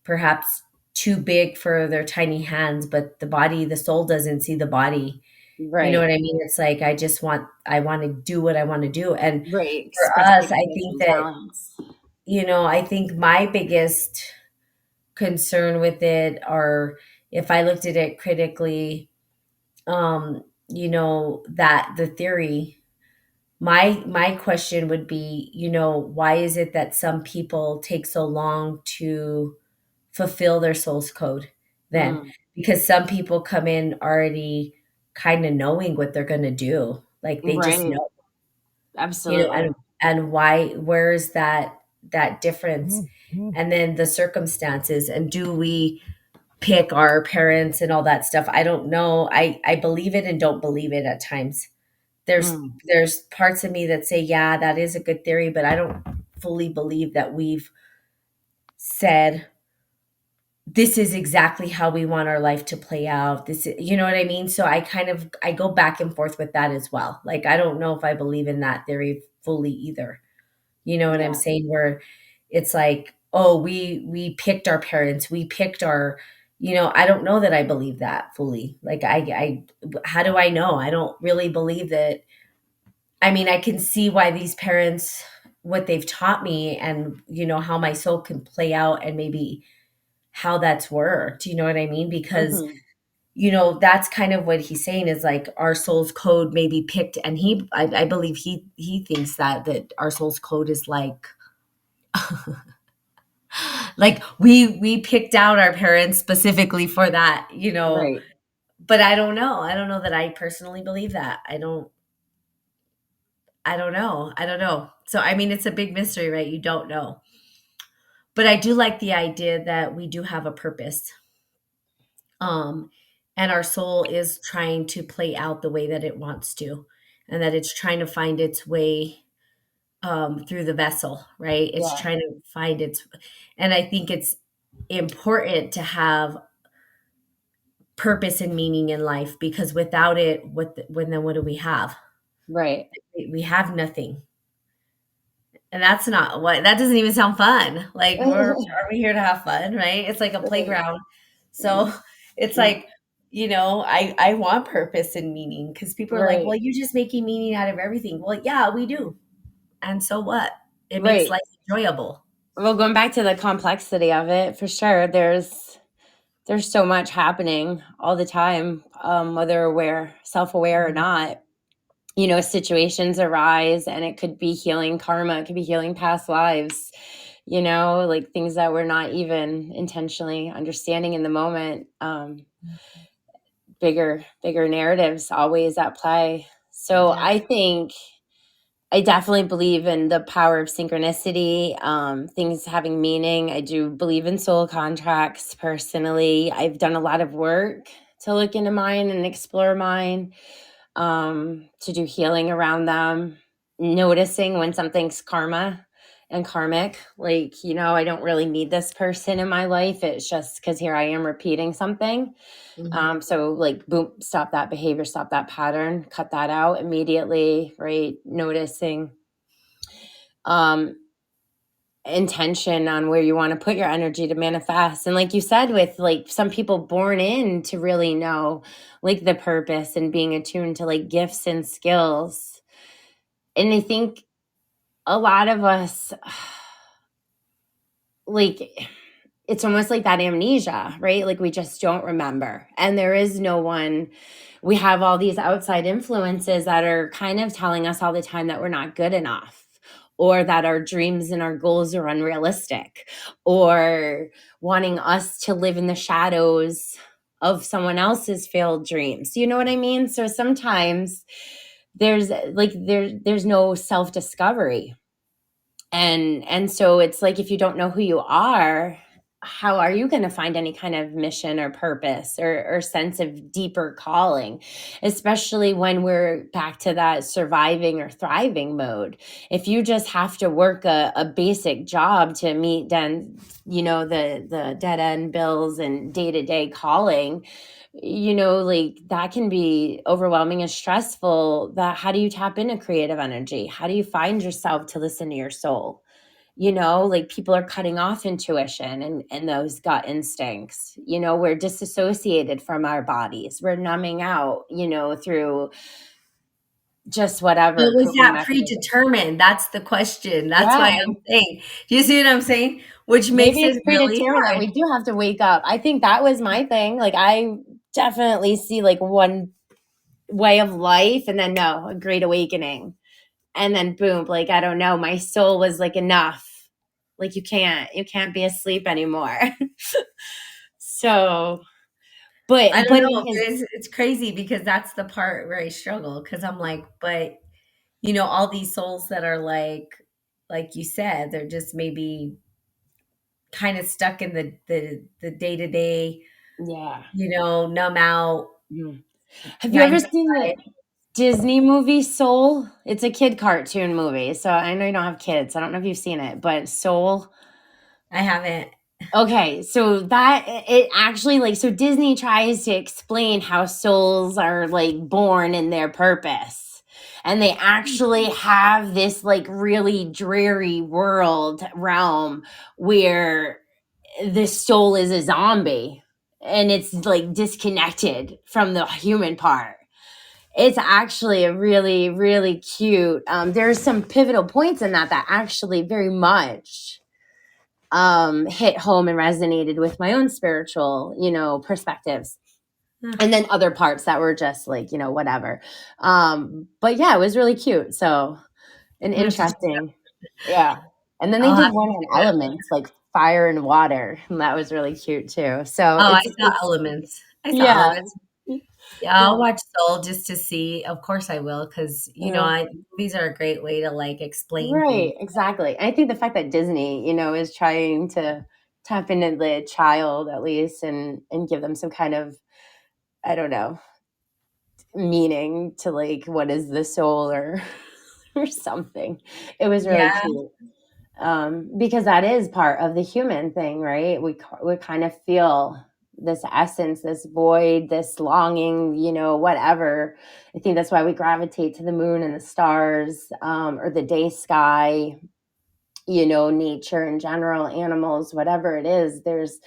perhaps too big for their tiny hands, but the soul doesn't see the body. You know Right. what I mean? It's like, I want to do what I want to do. And Right. for Express us, your I gifts think and that, talents. I think my biggest concern with it, or if I looked at it critically, that the theory, my question would be, why is it that some people take so long to fulfill their soul's code then? Mm. Because some people come in already kind of knowing what they're going to do. Like, they just Right. know, Absolutely. and where is that difference? And then the circumstances, and do we pick our parents and all that stuff? I don't know. I believe it and don't believe it at times. there's Mm. there's parts of me that say, yeah, that is a good theory, but I don't fully believe that we've said this is exactly how we want our life to play out. You know what I mean? So I go back and forth with that as well. Like, I don't know if I believe in that theory fully either. You know what I'm Yeah. saying? Where it's like, oh, we picked our parents, we picked our, I don't know that I believe that fully. Like, I how do I know? I don't really believe that. I mean, I can see why these parents, what they've taught me, and how my soul can play out, and maybe how that's worked. You know what I mean? Because Mhm. that's kind of what he's saying, is like our soul's code may be picked, and I believe he thinks that our soul's code is like we picked out our parents specifically for that. Right. But I don't know that I personally believe that. I don't know. So, I mean, it's a big mystery, right? You don't know. But I do like the idea that we do have a purpose. Um, and our soul is trying to play out the way that it wants to, and that it's trying to find its way, through the vessel, right? It's Yeah. trying to find its, and I think it's important to have purpose and meaning in life, because without it, what do we have? Right. We have nothing. And that's not what, that doesn't even sound fun. Like, are we here to have fun, right? It's like a Right. playground. So it's Mm. like, I want purpose and meaning, because people are like, Right. well, you're just making meaning out of everything. Well, yeah, we do. And so what? It makes Right. life enjoyable. Well, going back to the complexity of it, for sure, there's so much happening all the time, whether aware, self-aware or not. Situations arise, and it could be healing karma, it could be healing past lives, like things that we're not even intentionally understanding in the moment. Bigger narratives always at play. So Yeah. I definitely believe in the power of synchronicity, things having meaning. I do believe in soul contracts personally. I've done a lot of work to look into mine and explore mine. to do healing around them, noticing when something's karma and karmic. Like, I don't really need this person in my life. It's just because here I am repeating something. Mhm. So, like, boom, stop that behavior, stop that pattern, cut that out immediately, right? Noticing um, intention on where you want to put your energy to manifest. And like you said, with like some people born in to really know like the purpose and being attuned to like gifts and skills. And I think a lot of us, like, it's almost like that amnesia, right? Like we just don't remember. And there is no one, we have all these outside influences that are kind of telling us all the time that we're not good enough, or that our dreams and our goals are unrealistic, or wanting us to live in the shadows of someone else's failed dreams. You know what I mean? So sometimes there's no self-discovery, and so it's like, if you don't know who you are, how are you going to find any kind of mission or purpose, or sense of deeper calling, especially when we're back to that surviving or thriving mode? If you just have to work a basic job to meet the dead end bills and day-to-day calling, like that can be overwhelming and stressful. That How do you tap into creative energy? How do you find yourself to listen to your soul? Like people are cutting off intuition and those gut instincts. We're disassociated from our bodies. We're numbing out, through just But whatever was coping that mechanism. predetermined? That's the question. That's why Yeah. I'm saying. Do you see what I'm saying? Which makes Maybe it it's really predetermined that hard. we do have to wake up. I think that was my thing. Like I definitely see like one way of life, and then no, a great awakening. And then boom, like I don't know, my soul was like, enough. Like you can't be asleep anymore. So, I but don't in know, but his it's crazy because that's the part where I struggle because I'm like, but all these souls that are like you said, they're just maybe kind of stuck in the day to day, yeah. numb out Mm. Have you nine ever to seen the five. Disney movie Soul? It's a kid cartoon movie. So I know you don't have kids. I don't know if you've seen it, but Soul. I haven't. Okay, so that it actually, like, so Disney tries to explain how souls are like born in their purpose. And they actually have this like really dreary world realm where the soul is a zombie and it's like disconnected from the human part. It's actually a really, really cute. There's some pivotal points in that actually very much hit home and resonated with my own spiritual, perspectives. Huh, And then other parts that were just like, whatever. But yeah, it was really cute. So, and I'm gonna have to interesting. Yeah. And then they I'll did have one to on check it out. elements like fire and water. And that was really cute too. So Oh, I saw it's, Elements. I saw yeah. Elements. Yeah, Yeah. I'll watch Soul just to see. Of course I will, because Yeah. movies are a great way to like explain things. Right. Exactly. I think the fact that Disney, is trying to tap into the child at least, and give them some kind of, I don't know, meaning to like what is the soul, or or something. It was really Yeah, cute. Because that is part of the human thing, right? We kind of feel this essence, this void, this longing, whatever. I think that's why we gravitate to the moon and the stars, or the day sky, nature in general, animals, whatever it is. There's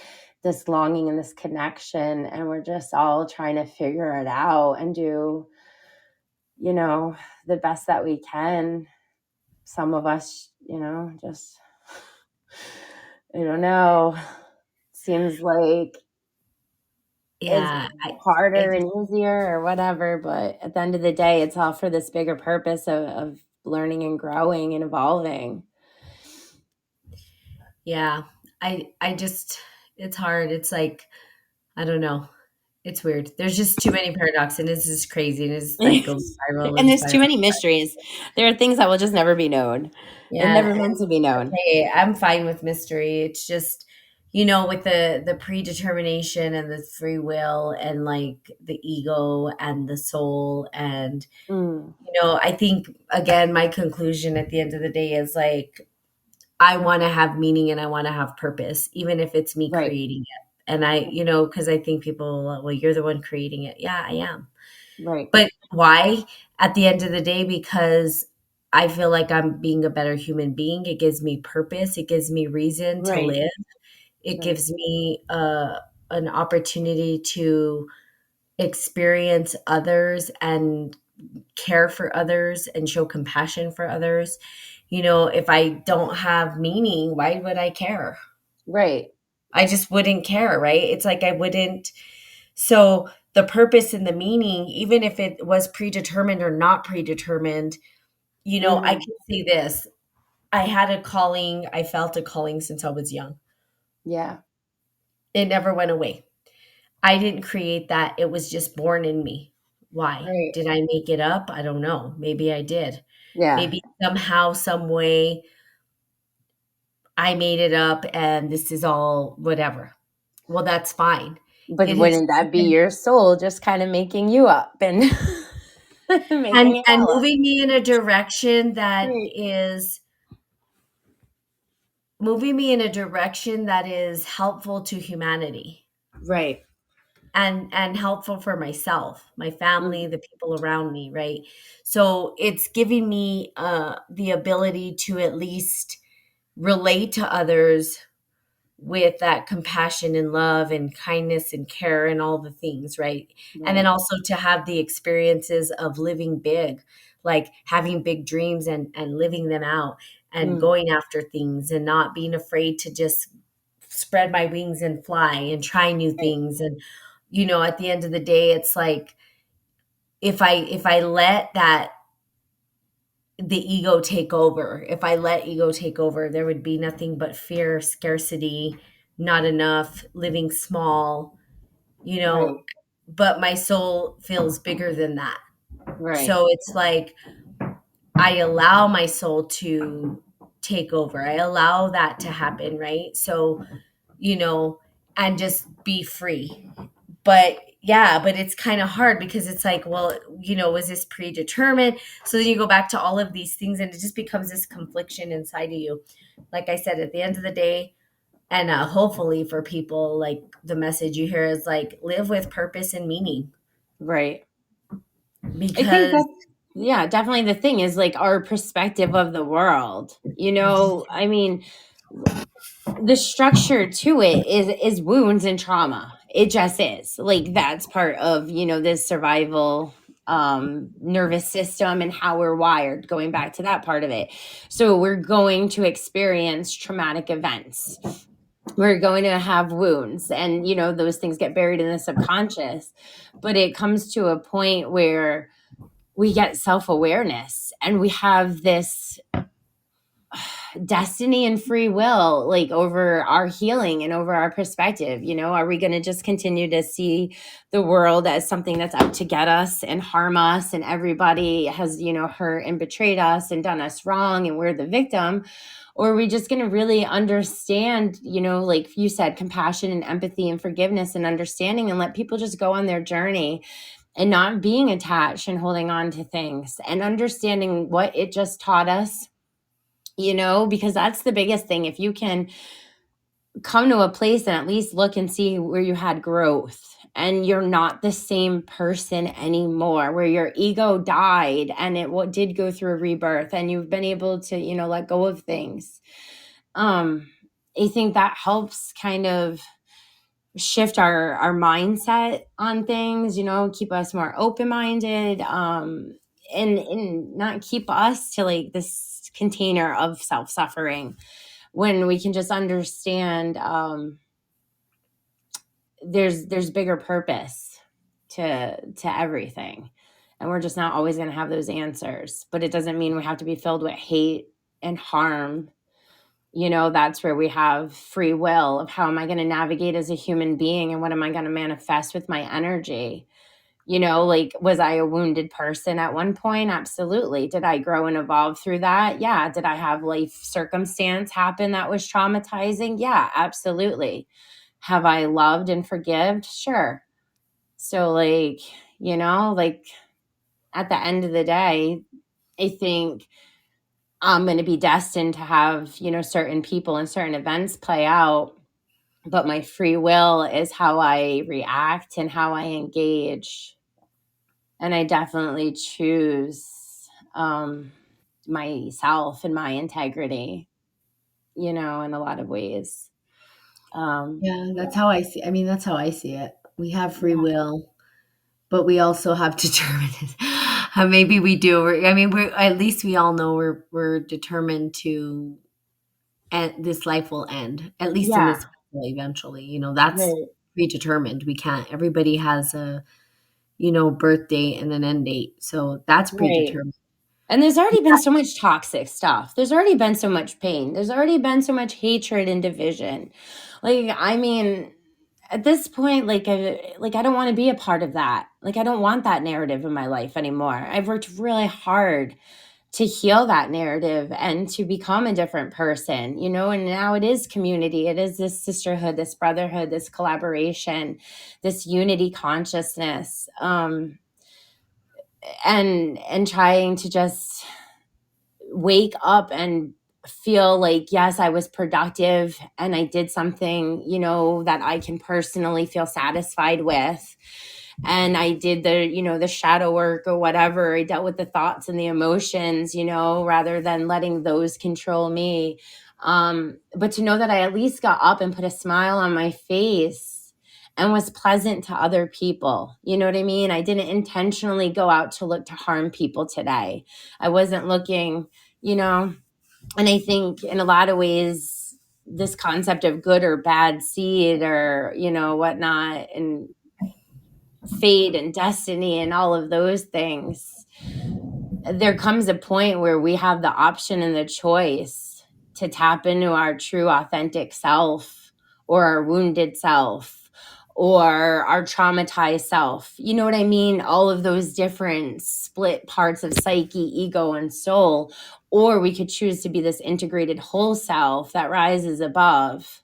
this longing and this connection, and we're just all trying to figure it out and do, the best that we can. Some of us, just, I don't know, seems like it's yeah. I harder just and easier or whatever. But at the end of the day, it's all for this bigger purpose of learning and growing and evolving. yeah. I just it's hard. It's like I don't know. It's weird. There's just too many paradoxes, and this is crazy, and it's like goes spiral And and there's too spiral. many mysteries. There are things that will just never be known and Yeah, never and meant to be known. hey, I'm fine with mystery. It's just, with the predetermination and the free will and like the ego and the soul. And Mm, I think, again, my conclusion at the end of the day is like, I want to have meaning and I want to have purpose, even if it's me right, creating it. And because I think people, well, you're the one creating it. Yeah, I am. right, But why? At the end of the day, because I feel like I'm being a better human being. It gives me purpose. It gives me reason to right, live. It right, gives me an opportunity to experience others and care for others and show compassion for others. If I don't have meaning, why would I care? right. I just wouldn't care, right? It's like I wouldn't. So the purpose and the meaning, even if it was predetermined or not predetermined, I Hmm. can say this. I had a calling, I felt a calling since I was young. Yeah, It never went away. I didn't create that. It was just born in me. Why? right. Did I make it up? I don't know. Maybe I did. Yeah. Maybe somehow, some way I made it up and this is all whatever. Well, that's fine. But It has wouldn't that be your soul just kind of making you up and and making it and all up? moving me in a direction Right. that is helpful to humanity Right. and helpful for myself, my family, Mm, the people around me, right? So it's giving me the ability to at least relate to others with that compassion and love and kindness and care and all the things, right? And then right. also to have the experiences of living big, like having big dreams and living them out and Mm, going after things and not being afraid to just spread my wings and fly and try new right. things. And at the end of the day, it's like, if I let that the ego take over, if I let ego take over, there would be nothing but fear, scarcity, not enough, living small, you know, Right. but my soul feels bigger than that. Right. So it's like I allow my soul to take over. I allow that to happen, right? So, you know, and just be free. But yeah, but it's kind of hard because it's like, well, was this predetermined? So then you go back to all of these things and it just becomes this confliction inside of you. Like I said, at the end of the day, and hopefully for people, like the message you hear is like, live with purpose and meaning. Right. I think Because that's, yeah, definitely the thing is like our perspective of the world. I mean, the structure to it is wounds and trauma. It just is. Like that's part of, this survival nervous system and how we're wired, going back to that part of it. So we're going to experience traumatic events. We're going to have wounds and those things get buried in the subconscious. But it comes to a point where we get self-awareness and we have this destiny and free will, like over our healing and over our perspective. Are we going to just continue to see the world as something that's out to get us and harm us, and everybody has hurt and betrayed us and done us wrong and we're the victim? Or are we just going to really understand, like you said, compassion and empathy and forgiveness and understanding, and let people just go on their journey and not being attached and holding on to things and understanding what it just taught us, because that's the biggest thing. If you can come to a place and at least look and see where you had growth and you're not the same person anymore, where your ego died and it did go through a rebirth and you've been able to, let go of things. I think that helps kind of shift our mindset on things, keep us more open-minded, and not keep us to like this container of self-suffering, when we can just understand, there's bigger purpose to everything, and we're just not always going to have those answers. But it doesn't mean we have to be filled with hate and harm. That's where we have free will of how am I going to navigate as a human being and what am I going to manifest with my energy. Like, was I a wounded person at one point? Absolutely. Did I grow and evolve through that? Yeah. Did I have life circumstance happen that was traumatizing? Yeah, absolutely. Have I loved and forgived? Sure. So, like at the end of the day, I think I'm going to be destined to have, certain people and certain events play out, but my free will is how I react and how I engage. And I definitely choose myself and my integrity, in a lot of ways. Um, Yeah, that's how I see. I mean, that's how I see it. We have free will, but we also have determined. Maybe we do. I mean, we're at least we all know we're determined to and this life will end, at least in yeah, this way eventually. That's right, predetermined. We can't everybody has a, birth date and an end date. So that's right. predetermined. And there's already been so much toxic stuff. There's already been so much pain. There's already been so much hatred and division. Like, I mean, at this point, I don't want to be a part of that. Like, I don't want that narrative in my life anymore. I've worked really hard to heal that narrative and to become a different person, and now it is community. It is this sisterhood, this brotherhood, this collaboration, this unity consciousness. And trying to just wake up and feel like, yes, I was productive and I did something, that I can personally feel satisfied with. And I did the shadow work or whatever. I dealt with the thoughts and the emotions, rather than letting those control me. But to know that I at least got up and put a smile on my face and was pleasant to other people. You know what I mean? I didn't intentionally go out to look to harm people today. I wasn't looking, you know, and I think in a lot of ways, this concept of good or bad seed or, whatnot, and fate and destiny and all of those things, there comes a point where we have the option and the choice to tap into our true authentic self or our wounded self or our traumatized self. You know what I mean? All of those different split parts of psyche, ego, and soul. Or we could choose to be this integrated whole self that rises above.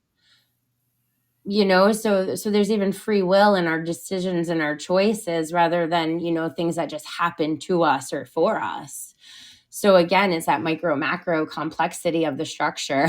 So there's even free will in our decisions and our choices rather than, things that just happen to us or for us. So again, it's that micro macro complexity of the structure.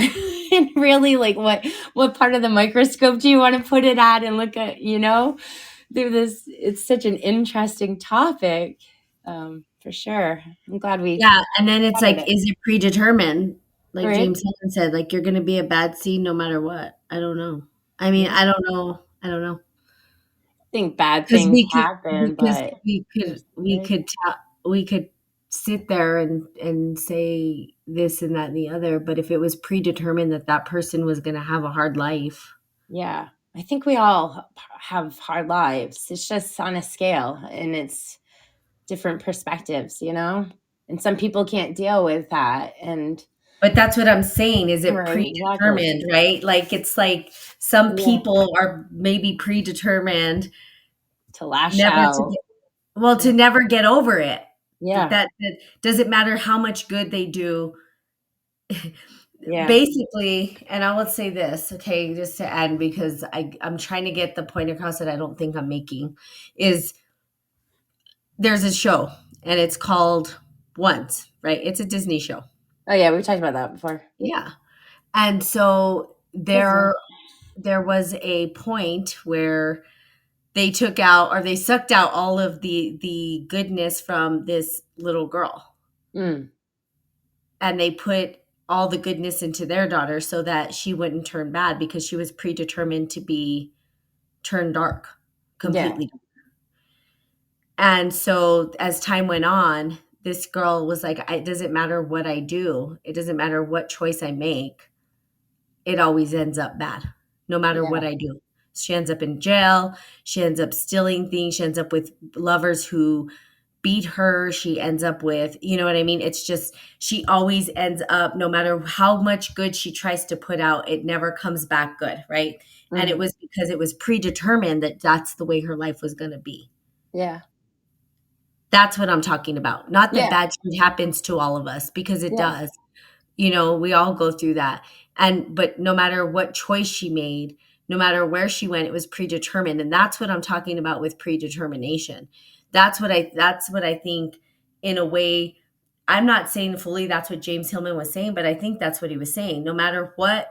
And really, like, what part of the microscope do you want to put it at and look at, through this? It's such an interesting topic. For sure. I'm glad we Yeah, and then it's covered like, it. is it predetermined? Like Right? James Hillman said, like you're gonna be a bad seed no matter what. I don't know. I mean, Yeah. I don't know. I don't know. I think bad Because things we could happen, because but we could we right? could we could sit there and say this and that and the other, but if it was predetermined that that person was gonna have a hard life. Yeah. I think we all have hard lives. It's just on a scale and it's different perspectives. And some people can't deal with that. And But that's what I'm saying, is it right, exactly. predetermined, right? Like, it's like some Yeah. people are maybe predetermined To lash never to out. get well, to Yeah. never get over it. Yeah. That doesn't matter how much good they do. Yeah. Basically, and I will say this, okay, just to end because I'm trying to get the point across that I don't think I'm making, is there's a show and it's called Once, right? It's a Disney show. Oh yeah, we've talked about that before. Yeah. And so Disney. there was a point where they took out or they sucked out all of the goodness from this little girl Mm. and they put all the goodness into their daughter so that she wouldn't turn bad because she was predetermined to be turned dark Yeah. completely. And so as time went on, this girl was like, it doesn't matter what I do, it doesn't matter what choice I make, it always ends up bad, no matter Yeah. what I do. She ends up in jail. She ends up stealing things. She ends up with lovers who beat her. She ends up with, you know what I mean? It's just, she always ends up, no matter how much good she tries to put out, it never comes back good, right? And it Mm. was because it was predetermined that that's the way her life was going to be. Yeah. That's what I'm talking about. Not that Yeah. bad shit happens to all of us, because it Yeah. does. You know, we all go through that. But no matter what choice she made, no matter where she went, it was predetermined. And that's what I'm talking about with predetermination. That's what I think, in a way. I'm not saying fully that's what James Hillman was saying, but I think that's what he was saying. No matter what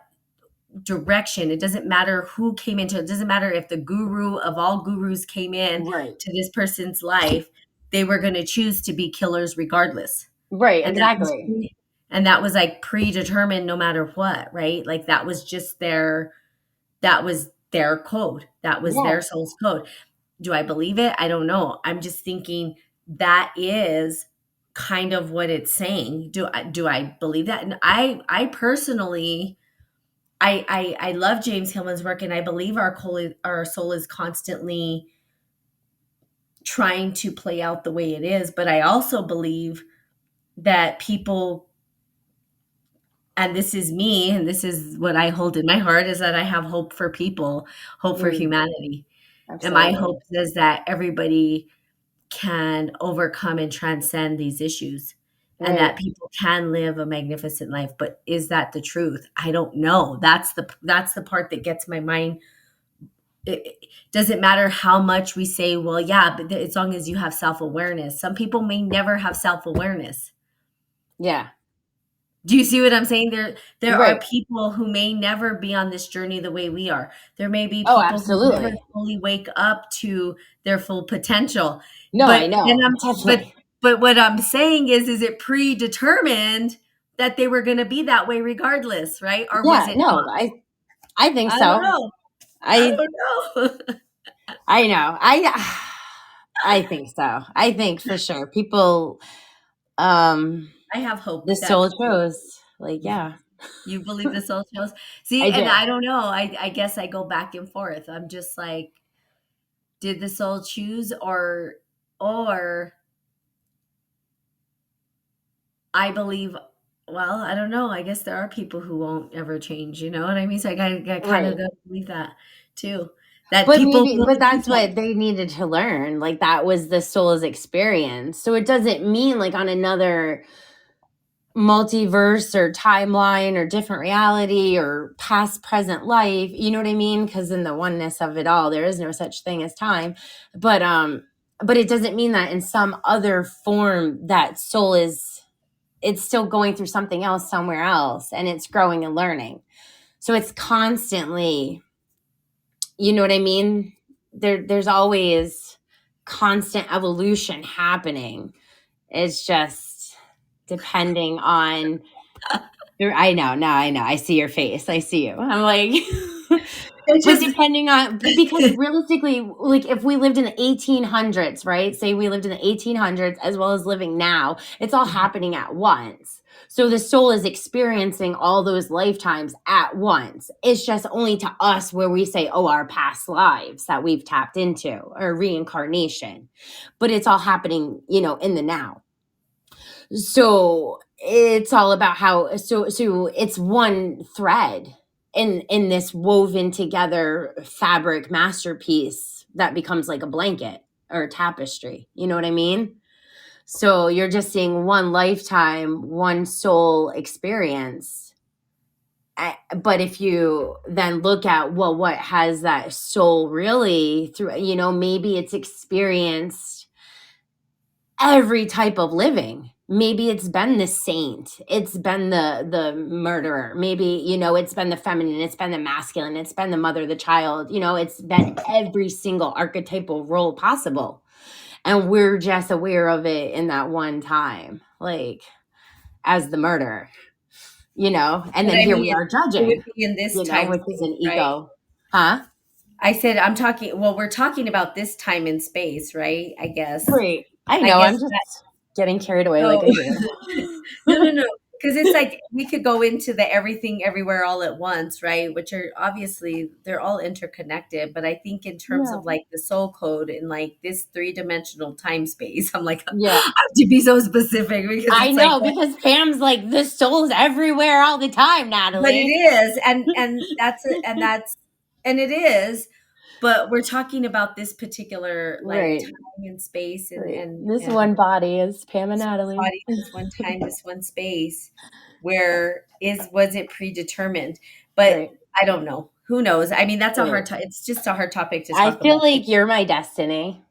direction, it doesn't matter who came into it, doesn't matter if the guru of all gurus came in Right. to this person's life, they were going to choose to be killers regardless. Right. And that was Exactly. like predetermined, no matter what, right? Like that was their code. That was Yeah. their soul's code. Do I believe it? I don't know. I'm just thinking that is kind of what it's saying. Do I believe that? And I personally, I love James Hillman's work, and I believe our soul is constantly trying to play out the way it is. But I also believe that people, and this is me, and this is what I hold in my heart, is that I have hope for people, hope for Mm, humanity. And my absolutely. hope is that everybody can overcome and transcend these issues, and that Right. people can live a magnificent life. But is that the truth? I don't know. That's the part that gets my mind. It doesn't matter how much we say, well, yeah, but as long as you have self-awareness. Some people may never have self-awareness. Yeah. Do you see what I'm saying? There are Right. people who may never be on this journey the way we are. There may be Oh, people who never absolutely. fully wake up to their full potential. No, But I then know. I'm Definitely. but what I'm saying is it predetermined that they were going to be that way regardless, right? Or was Yeah. it No, not? I think I don't so. know. I I don't know. I know. I think so. I think for sure people um I have hope the that soul chose. Like, yeah. you believe the soul shows. See, I and do. I don't know. I guess I go back and forth. I'm just like, did the soul choose, or I believe, well, I don't know. I guess there are people who won't ever change, you know what I mean? So I kind of Right. go believe that too. That But people maybe will but choose that's that. what they needed to learn. Like that was the soul's experience. So it doesn't mean like on another multiverse or timeline or different reality or past present life, you know what I mean? Because in the oneness of it all there is no such thing as time. But it doesn't mean that in some other form that soul is, it's still going through something else somewhere else and it's growing and learning. So it's constantly, you know what I mean? There's always constant evolution happening. It's just depending on, I know, now I know. I see your face. I see you. I'm like, It's but just depending on, because realistically, like if we lived in the 1800s, right? Say we lived in the 1800s as well as living now, it's all happening at once. So the soul is experiencing all those lifetimes at once. It's just only to us where we say, oh, our past lives that we've tapped into or reincarnation. But it's all happening, in the now. So it's all about how, so it's one thread in this woven together fabric masterpiece that becomes like a blanket or a tapestry, you know what I mean? So you're just seeing one lifetime, one soul experience. But if you then look at, well, what has that soul really through, maybe it's experienced every type of living. Maybe it's been the saint, it's been the murderer, maybe, it's been the feminine, it's been the masculine, it's been the mother, the child, it's been every single archetypal role possible. And we're just aware of it in that one time, like as the murderer, and what then I here mean we is are it would judging, be in this time which is space, an right? ego. Huh? I said I'm talking, well, we're talking about this time and space, right? I guess. Great. I I know, I'm guess just getting carried away like so. I do. No, no, no. Because it's like we could go into the everything everywhere all at once, right? Which are obviously they're all interconnected. But I think in terms Yeah. of like the soul code and like this three-dimensional time space, I'm like, I Yeah. have to be so specific because I it's like, know, because Pam's like, the soul's everywhere all the time, but it Natalie. is, and that's it, and it is. but we're talking about this particular like Right. time and space and Right. and This and one body is Pam and this one Natalie. body, this one time, this one space, where is was it predetermined? But Right. I don't know. Who knows? I mean, that's a Right. hard it's just a hard topic to I talk feel about. like you're my destiny.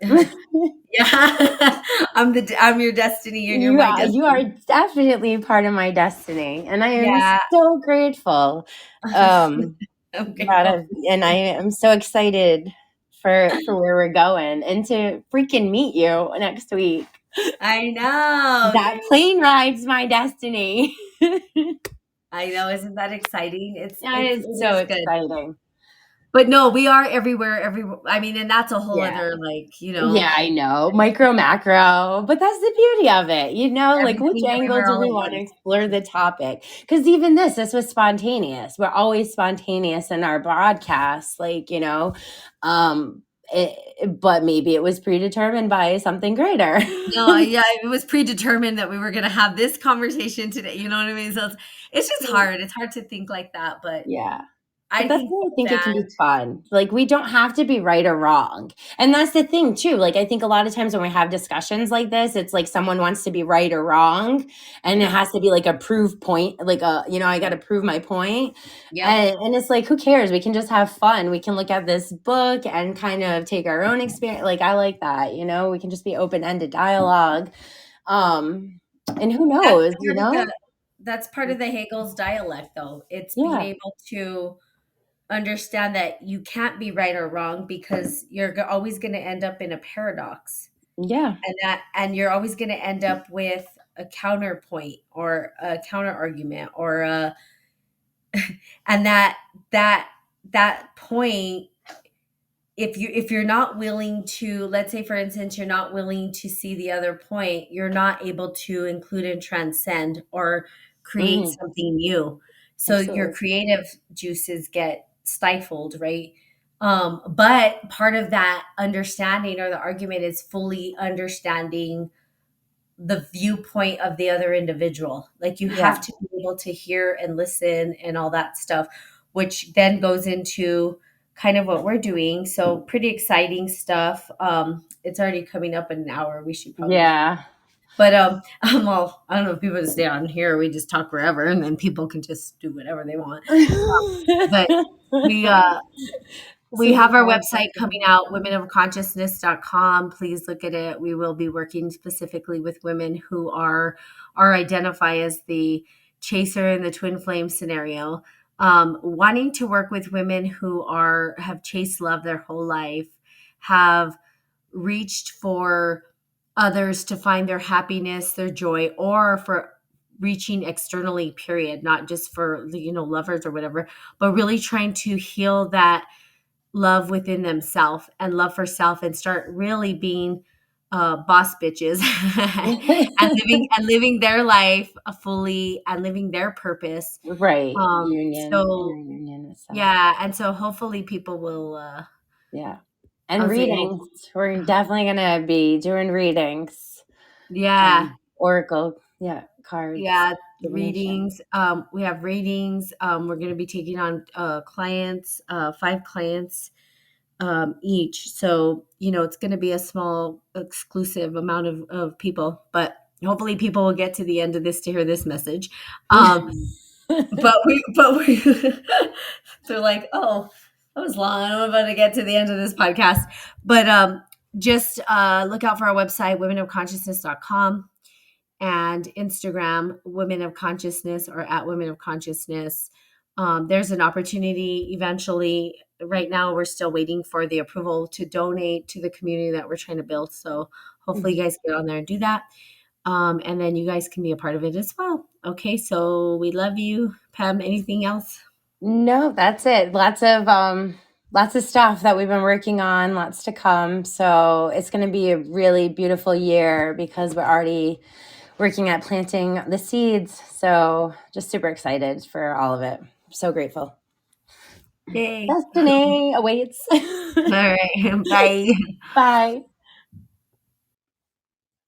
Yeah. I'm your destiny and you're my You are destiny. definitely part of my destiny, and I am Yeah. so grateful. Okay. That Oh, and I am so excited for where we're going and to freaking meet you next week. I know. That Yay. plane ride's my destiny. I know. Isn't that exciting? That is It so is good. exciting. But no, we are everywhere, I mean, and that's a whole Yeah. other like, Yeah, I know. Micro, macro, but that's the beauty of it. Like which everything angle everywhere do all we at want to once. explore the topic? Because even this was spontaneous. We're always spontaneous in our broadcasts, but maybe it was predetermined by something greater. No, yeah, it was predetermined that we were gonna have this conversation today, you know what I mean? So it's just hard. It's hard to think like that, but Yeah. But I that's think why I all think it can that be fun. Like, we don't have to be right or wrong. And that's the thing, too. Like, I think a lot of times when we have discussions like this, it's like someone wants to be right or wrong. And it yeah. has to be like a proof point, like I got to prove my point. Yep. And it's like, who cares? We can just have fun. We can look at this book and kind of take our own experience. Like, I like that, we can just be open ended dialogue. And who That's knows, part of that's part of the Hegel's dialect though. It's being Yeah. able to understand that you can't be right or wrong because you're always going to end up in a paradox, Yeah. and you're always going to end up with a counterpoint or a counter argument or a and that that point, if you're not willing to, let's say for instance, you're not willing to see the other point, you're not able to include and transcend or create Mhm. something new, so your Absolutely. creative juices get stifled, right? But part of that understanding or the argument is fully understanding the viewpoint of the other individual. Like you Yeah. have to be able to hear and listen and all that stuff, which then goes into kind of what we're doing. So pretty exciting stuff. It's already coming up in an hour. We should probably, Yeah. but well, I don't know if people just stay on here. We just talk forever, and then people can just do whatever they want. But we we Super have our fun. website coming out, womenofconsciousness.com. Please look at it. We will be working specifically with women who are identify as the chaser in the twin flame scenario. Wanting to work with women who have chased love their whole life, have reached for others to find their happiness, their joy, or for reaching externally, period, not just for lovers or whatever, but really trying to heal that love within themselves and love for self and start really being boss bitches and living their life fully and living their purpose. Right. So Inner union with self. yeah, and so hopefully people will Yeah. And I'll say readings. We're definitely gonna be doing readings. yeah. Oracle, yeah, cards, Yeah, divination. readings. We have readings. We're going to be taking on clients, 5 clients each. So, it's going to be a small, exclusive amount of people, but hopefully people will get to the end of this to hear this message. But we, they're like, oh, that was long. I don't know if I'm going to get to the end of this podcast. But just look out for our website, womenofconsciousness.com, and Instagram, Women of Consciousness, or at Women of Consciousness. There's an opportunity eventually. Right now, we're still waiting for the approval to donate to the community that we're trying to build. So hopefully, you guys get on there and do that. And then you guys can be a part of it as well. Okay, so we love you. Pam, anything else? No, that's it. Lots of stuff that we've been working on, lots to come. So it's going to be a really beautiful year because we're already working at planting the seeds. So just super excited for all of it. So grateful. Yay. Destiny awaits. All right. Bye. Bye.